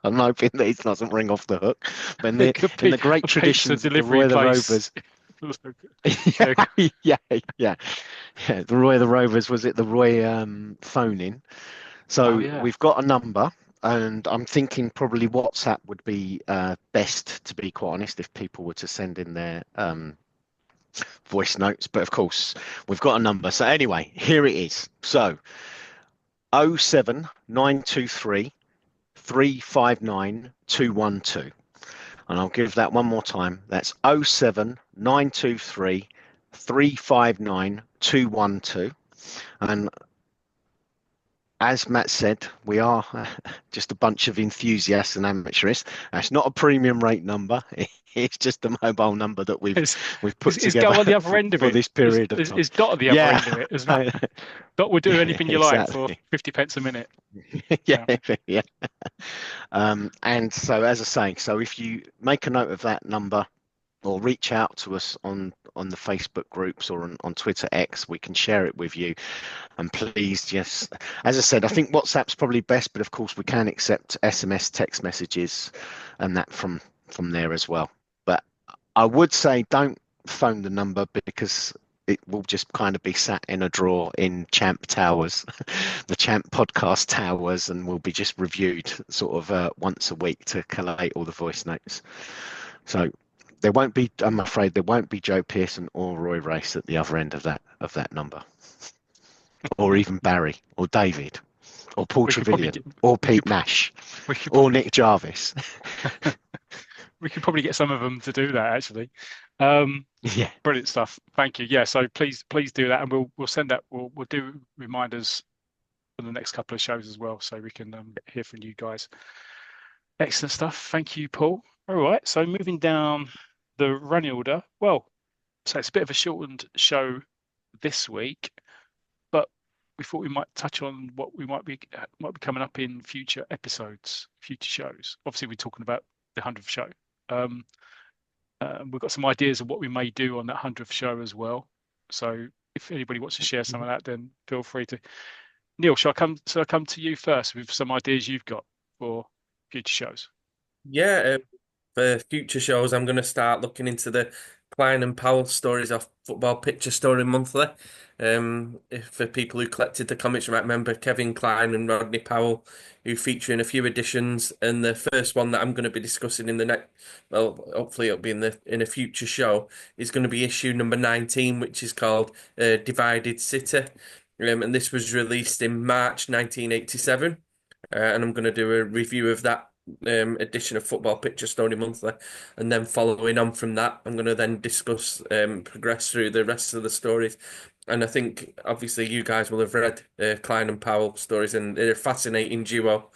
I'm hoping that it doesn't ring off the hook. But in the great traditions of the Roy the Rovers, the Roy the Rovers, was it the Roy phone in? So we've got a number, and I'm thinking probably WhatsApp would be best, to be quite honest, if people were to send in their voice notes. But of course, we've got a number. So anyway, here it is. So 07923 359 212. And I'll give that one more time. That's 07923 359 212. And as Matt said, we are just a bunch of enthusiasts and amateurists. That's not a premium rate number. It's just a mobile number that we've put together. Go on the other end of for it. this period of time. It's Dot at the other end of it as well. Dot will do anything you like for 50 pence a minute. Yeah. And so, as I say, so if you make a note of that number or reach out to us on on the Facebook groups or on Twitter X, we can share it with you. And please, yes, as I said, I think WhatsApp's probably best, but of course we can accept SMS, text messages, and that from there as well. But I would say don't phone the number because it will just kind of be sat in a drawer in Champ Towers, the Champ podcast towers, and will be just reviewed sort of once a week to collate all the voice notes. So there won't be, I'm afraid, there won't be Joe Pearson or Roy Race at the other end of that number, or even Barry or David or Paul Trevelyan or Pete Nash or Nick Jarvis. We could probably get some of them to do that actually. Yeah, Brilliant stuff. Thank you. Yeah, so please do that, and we'll send that. We'll do reminders for the next couple of shows as well, so we can hear from you guys. Excellent stuff. Thank you, Paul. All right, so moving down the running order. Well, so it's a bit of a shortened show this week, but we thought we might touch on what we might be coming up in future episodes, future shows. Obviously, we're talking about the 100th show. We've got some ideas of what we may do on that 100th show as well. So if anybody wants to share some of that, then feel free to. Neil, shall I come to you first with some ideas you've got for future shows? Yeah, for future shows, I'm going to start looking into the Klein and Powell stories off Football Picture Story Monthly. If for people who collected the comics, you might remember Kevin Klein and Rodney Powell, who feature in a few editions. And the first one that I'm going to be discussing in the next, well, hopefully it'll be in a future show, is going to be issue number 19, which is called Divided City. And this was released in March 1987. And I'm going to do a review of that edition of Football Picture Story Monthly, and then following on from that, I'm going to then discuss progress through the rest of the stories. And I think obviously you guys will have read Klein and Powell stories, and they're a fascinating duo.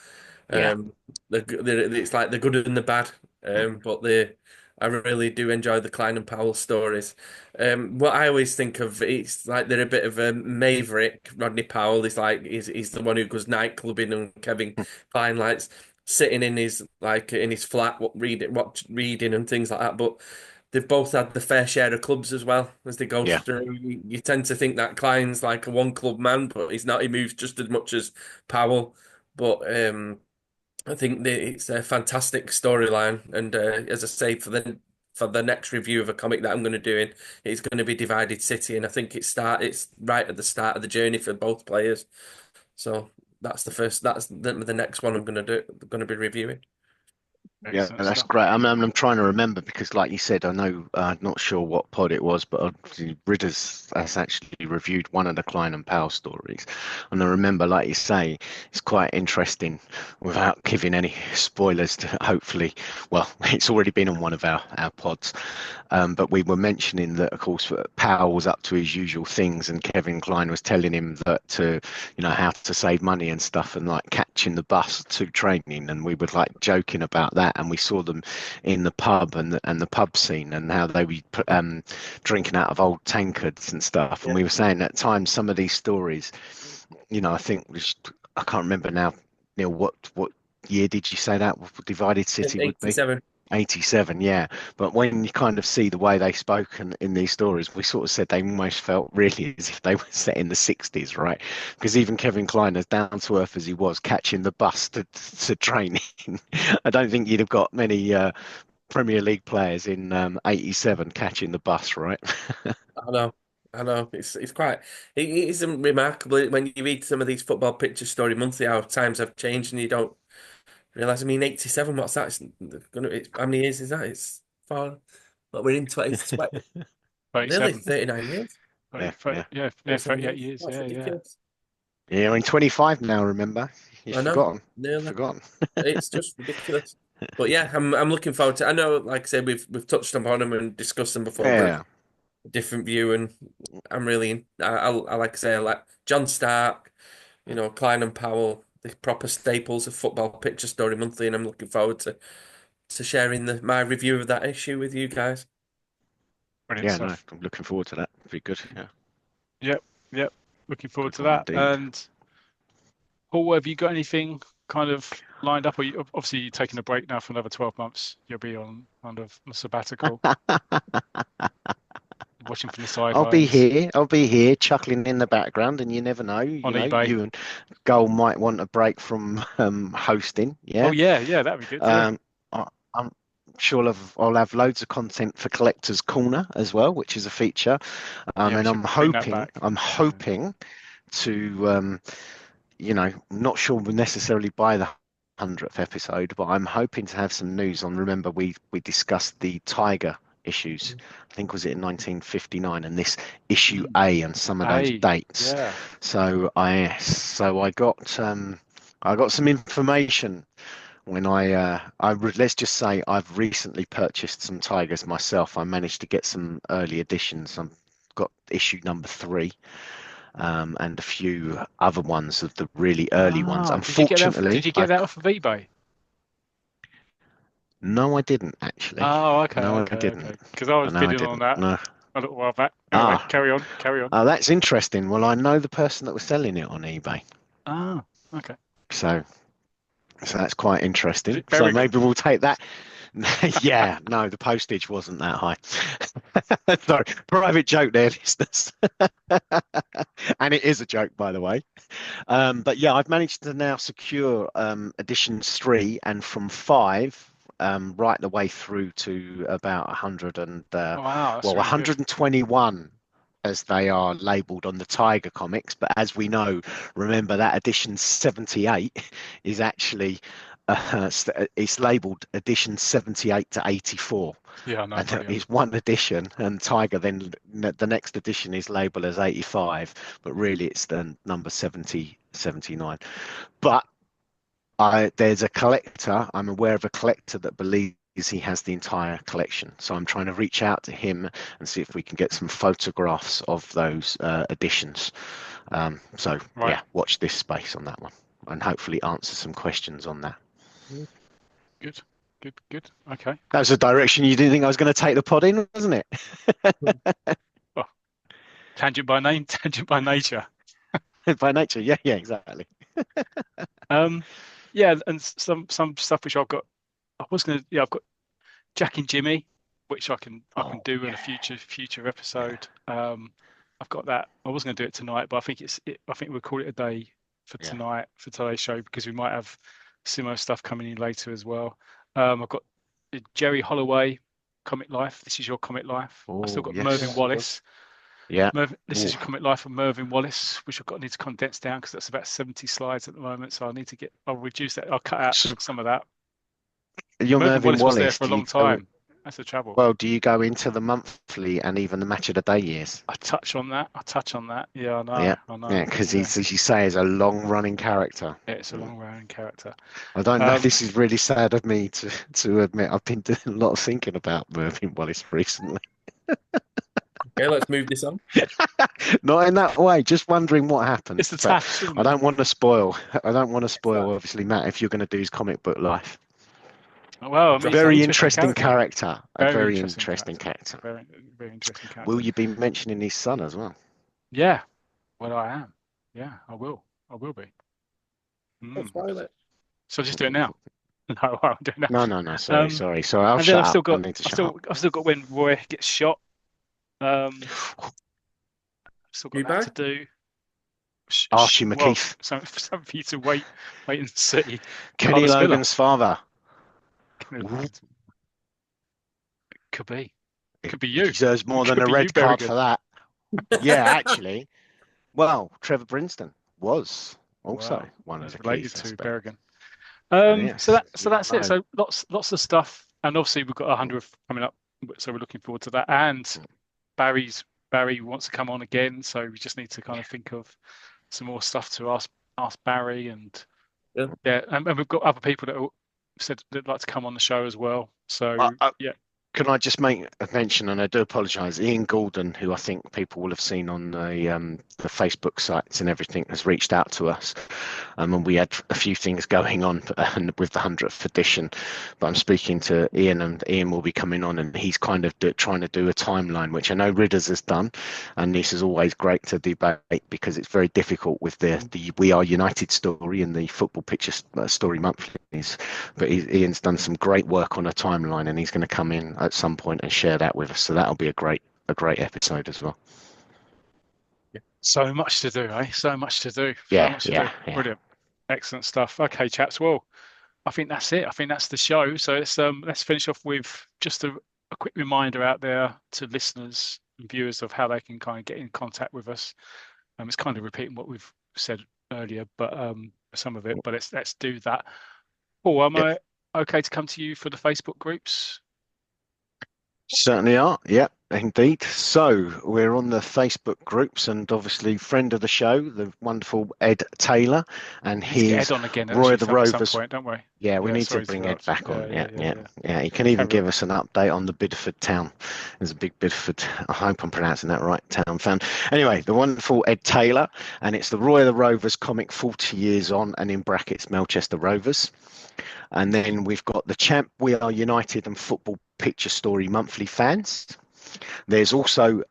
It's like the good and the bad, but I really do enjoy the Klein and Powell stories. What I always think of, it's like they're a bit of a maverick. Rodney Powell is like he's the one who goes nightclubbing, and Kevin Klein likes sitting in his flat, reading and things like that. But they've both had the fair share of clubs as well as they go through. You tend to think that Klein's like a one club man, but he's not. He moves just as much as Powell. But I think it's a fantastic storyline, and as I say, for the next review of a comic that I'm going to do it's going to be Divided City, and I think it's right at the start of the journey for both players. So that's the next one I'm going to be reviewing. Yeah, that's great. I'm trying to remember because, like you said, I know I'm not sure what pod it was, but Ridders has actually reviewed one of the Klein and Powell stories, and I remember, like you say, it's quite interesting. Without giving any spoilers, to hopefully, well, it's already been on one of our pods, but we were mentioning that, of course, Powell was up to his usual things, and Kevin Klein was telling him that how to save money and stuff, and like catching the bus to training, and we were like joking about that. And we saw them in the pub and the pub scene, and how they were drinking out of old tankards and stuff. And we were saying at times some of these stories, I think I can't remember now. Neil, what year did you say that Divided City would be? 87. 87, yeah. But when you kind of see the way they spoke in these stories, we sort of said they almost felt really as if they were set in the 60s, right? Because even Kevin Klein, as down to earth as he was, catching the bus to training, I don't think you'd have got many Premier League players in 87 catching the bus, right? I know. It's quite. It is remarkable when you read some of these Football Picture Story Monthly, how times have changed, and you don't realize. I mean, 87. What's that? How many years is that? It's far. But we're in 2020. Nearly 39 years. Yeah, 38 years. That's ridiculous. Yeah, you're in 25 now. Remember, you've forgotten. Forgotten. It's just ridiculous. But yeah, I'm looking forward to. I know, like I said, we've touched upon them and discussed them before. Yeah. But a different view, and I'm really. I like to say, I like John Stark, Klein and Powell, the proper staples of Football Picture Story Monthly, and I'm looking forward to sharing my review of that issue with you guys. Brilliant stuff. No, I'm looking forward to that. Very good. Yeah. Yep. Looking forward to that. Indeed. And Paul, have you got anything kind of lined up? Or obviously you're taking a break now for another 12 months. You'll be on kind of a sabbatical. watching from the I'll be sidelines here. I'll be here, chuckling in the background, and you never know. on You know, eBay. you and Goal might want a break from hosting. Oh Yeah. yeah, that'd be good. Yeah, I'm sure I'll have loads of content for Collector's Corner as well, which is a feature. yeah, we And should bring that back. I'm Yeah. hoping to, not sure we'll necessarily by the 100th episode, but I'm hoping to have some news on. Remember, we discussed the Tiger issues. I think was it in 1959, and this issue A and some of those dates. Yeah. So I got some information when let's just say I've recently purchased some Tigers myself. I managed to get some early editions. I've got issue number 3, and a few other ones of the really early ones. Unfortunately, did you get that off of eBay? No, I didn't actually. Oh, okay, No, I okay. didn't. Because I was No, I bidding on didn't. that No. a little while back. Anyway, Ah, carry on. oh, that's interesting. Well, I know the person that was selling it on eBay, Ah, okay. so that's quite Was interesting. it So Berrigan? maybe we'll take that. Yeah, no, the postage wasn't that high. Sorry, private joke there, listeners. And it is a joke, by the way. But yeah, I've managed to now secure editions 3 and from 5 right the way through to about 100 and Wow, that's well, really good. 121 as they are labeled on the Tiger comics. But as we know, remember that edition 78 is actually it's labeled edition 78 to 84. Yeah, I know. And Brilliant. it's one edition, and Tiger then the next edition is labeled as 85, but really it's the number 70, 79. But there's a collector, I'm aware of a collector that believes he has the entire collection. So I'm trying to reach out to him and see if we can get some photographs of those editions. So Right. yeah, watch this space on that one and hopefully answer some questions on that. Good. Okay. That was a direction you didn't think I was going to take the pod in, wasn't it? Well, tangent by name, tangent by nature. By nature, yeah, exactly. Yeah, and some stuff which I've got. I've got Jack and Jimmy, which I can do in a future episode. I've got that. I was going to do it tonight, but I think we'll call it a day for tonight for today's show because we might have similar stuff coming in later as well. I've got Jerry Holloway, Comic Life. This is your Comic Life. I've still got Mervyn Wallace. Yeah. This is your Comic Life of Mervyn Wallace, which I need to condense down because that's about 70 slides at the moment. So I'll reduce that. I'll cut out some of that. Your Mervyn Wallace was there for a long time. That's the trouble. Well, do you go into the monthly and even the match of the day years? I touch on that. Yeah, I know. Yeah, I know. yeah, because he's, as you say, is a long-running character. Yeah, it's a long-running character. I don't know. This is really sad of me to admit. I've been doing a lot of thinking about Mervyn Wallace recently. Okay, let's move this on. Not in that way. Just wondering what happened. It's the tash. I don't want to spoil. Obviously, Matt, if you're going to do his comic book life. Well, I mean, very interesting character. A very interesting character. Very interesting character. Will you be mentioning his son as well? Yeah. Well, I am. Yeah, I will. I will be. Spoil it. So just do it now. No, I'm doing that. No. Sorry. I'll shut up. I've still got when Roy gets shot. Still got that to do. Archie McKeith. Something for you to wait and see. Kenny Logan's father. Could be you. He deserves more than a red card for that. Yeah, actually. Well, Trevor Brinsden was also one of the related to Berrigan. Yes. So that's it. So lots of stuff, and obviously we've got 100 coming up, so we're looking forward to that. And Barry wants to come on again, so we just need to kind of think of some more stuff to ask Barry, and and we've got other people that said they'd like to come on the show as well. So yeah. Can I just make a mention, and I do apologise, Ian Goulden, who I think people will have seen on the Facebook sites and everything, has reached out to us. And we had a few things going on with the 100th edition. But I'm speaking to Ian, and Ian will be coming on, and he's kind of trying to do a timeline, which I know Ridders has done. And this is always great to debate because it's very difficult with the We Are United story and the Football Picture story monthlies. But Ian's done some great work on a timeline, and he's going to come in at some point and share that with us. So that'll be a great a great episode as well. So much to do, eh? So much to do. So Yeah, much to do. yeah, yeah. Brilliant. Excellent stuff. Okay, chaps. Well, I think that's it. I think that's the show. So let's finish off with just a quick reminder out there to listeners and viewers of how they can kind of get in contact with us. It's kind of repeating what we've said earlier, but some of it. But let's do that. Paul, am Yep. I okay to come to you for the Facebook groups? Certainly are. Yep, indeed. So we're on the Facebook groups, and obviously friend of the show, the wonderful Ed Taylor, and We need to get his Ed on again, Roy actually, of the at some Rovers. point, don't we? Yeah, we Yeah, need to sorry to bring Ed interrupt. back on. Yeah, Yeah, yeah, yeah, yeah. yeah. He can even Carry on. give us an update on the Bideford town. There's a big Bideford. I hope I'm pronouncing that right. Town fan. Anyway, the wonderful Ed Taylor, and it's the Roy of the Rovers comic 40 years on, and in brackets Melchester Rovers. And then we've got the Champ We Are United and Football Picture Story monthly fans. There's also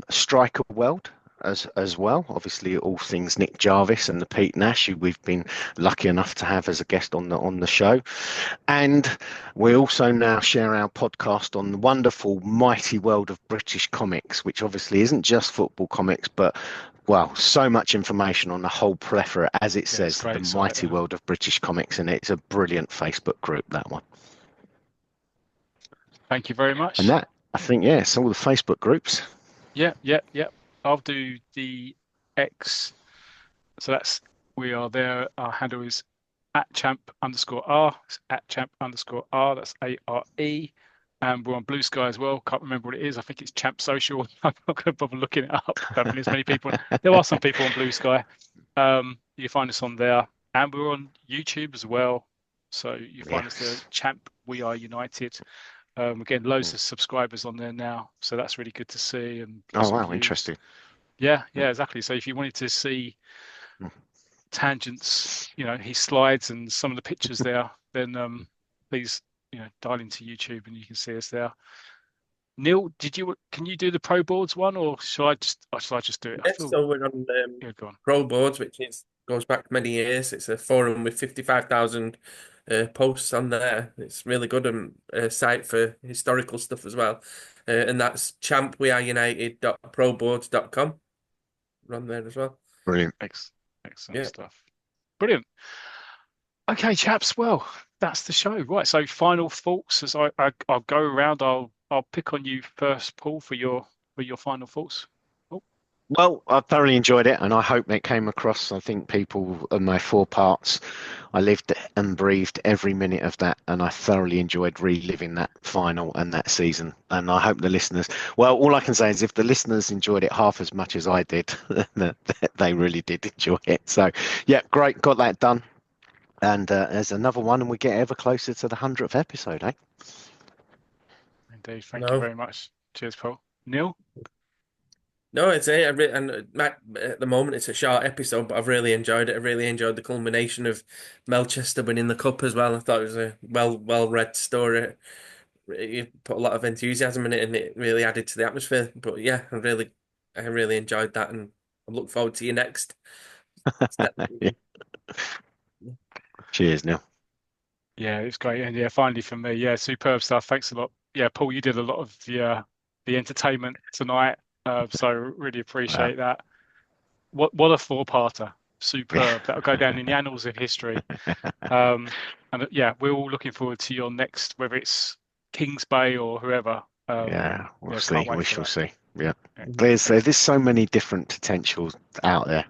Striker World as well. Obviously, all things Nick Jarvis and the Pete Nash, who we've been lucky enough to have as a guest on the show. And we also now share our podcast on the wonderful mighty world of British comics, which obviously isn't just football comics, but well, so much information on the whole plethora, as it says, great the site, mighty world of British comics, and it's a brilliant Facebook group, that one. Thank you very much. And that, I think, yeah, it's all the Facebook groups. Yeah. I'll do the X. So we are there. Our handle is @champ_R. It's @champ_R. That's ARE. And we're on Blue Sky as well. Can't remember what it is. I think it's Champ Social. I'm not going to bother looking it up. Don't think there's many people. There are some people on Blue Sky. You find us on there. And we're on YouTube as well. So you find us there. Champ We Are United. Again, loads of subscribers on there now, so that's really good to see. And oh wow, interesting. Yeah, exactly. So if you wanted to see Tangent's, his slides and some of the pictures there, then please, dial into YouTube and you can see us there. Neil, can you do the Pro Boards one, or shall I just do it? Yes, so we're on Go on. Pro Boards, which goes back many years. It's a forum with 55,000 posts on there. It's really good and a site for historical stuff as well. And that's champweareunited.proboards.com. We're on there as well. Brilliant. Excellent stuff. Brilliant. Okay, chaps. Well, that's the show. Right. So final thoughts as I'll go around. I'll pick on you first, Paul, for your final thoughts. Well, I thoroughly enjoyed it, and I hope it came across. I think people in my 4 parts, I lived and breathed every minute of that, and I thoroughly enjoyed reliving that final and that season. And I hope the listeners, well, all I can say is if the listeners enjoyed it half as much as I did, they really did enjoy it. So, yeah, great, got that done. And there's another one, and we get ever closer to the 100th episode, eh? Indeed. Thank you very much. Cheers, Paul. Neil? No, it's at the moment it's a short episode, but I've really enjoyed it. I really enjoyed the culmination of Melchester winning the cup as well. I thought it was a well read story. You put a lot of enthusiasm in it, and it really added to the atmosphere. But yeah, I really enjoyed that, and I look forward to your next step. Yeah. Cheers, Neil. Yeah, it's great, and yeah, finally from me, yeah, superb stuff. Thanks a lot. Yeah, Paul, you did a lot of the entertainment tonight. So really appreciate that. What a 4-parter. Superb. That'll go down in the annals of history. And yeah, we're all looking forward to your next, whether it's Kings Bay or whoever. We'll see. We shall see. Yeah. There's so many different potentials out there.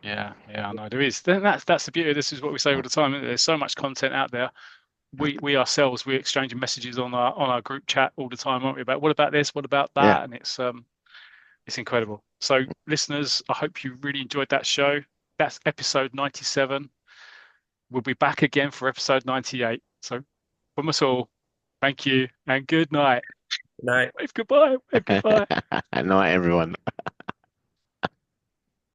Yeah, I know there is. Then that's the beauty. This is what we say all the time. There's so much content out there. We ourselves, we're exchanging messages on our group chat all the time, aren't we? About what about this, what about that, and it's incredible. So, listeners, I hope you really enjoyed that show. That's episode 97. We'll be back again for episode 98. So, from us all, thank you and good night. Night. Wave goodbye. Wave goodbye. Night, everyone.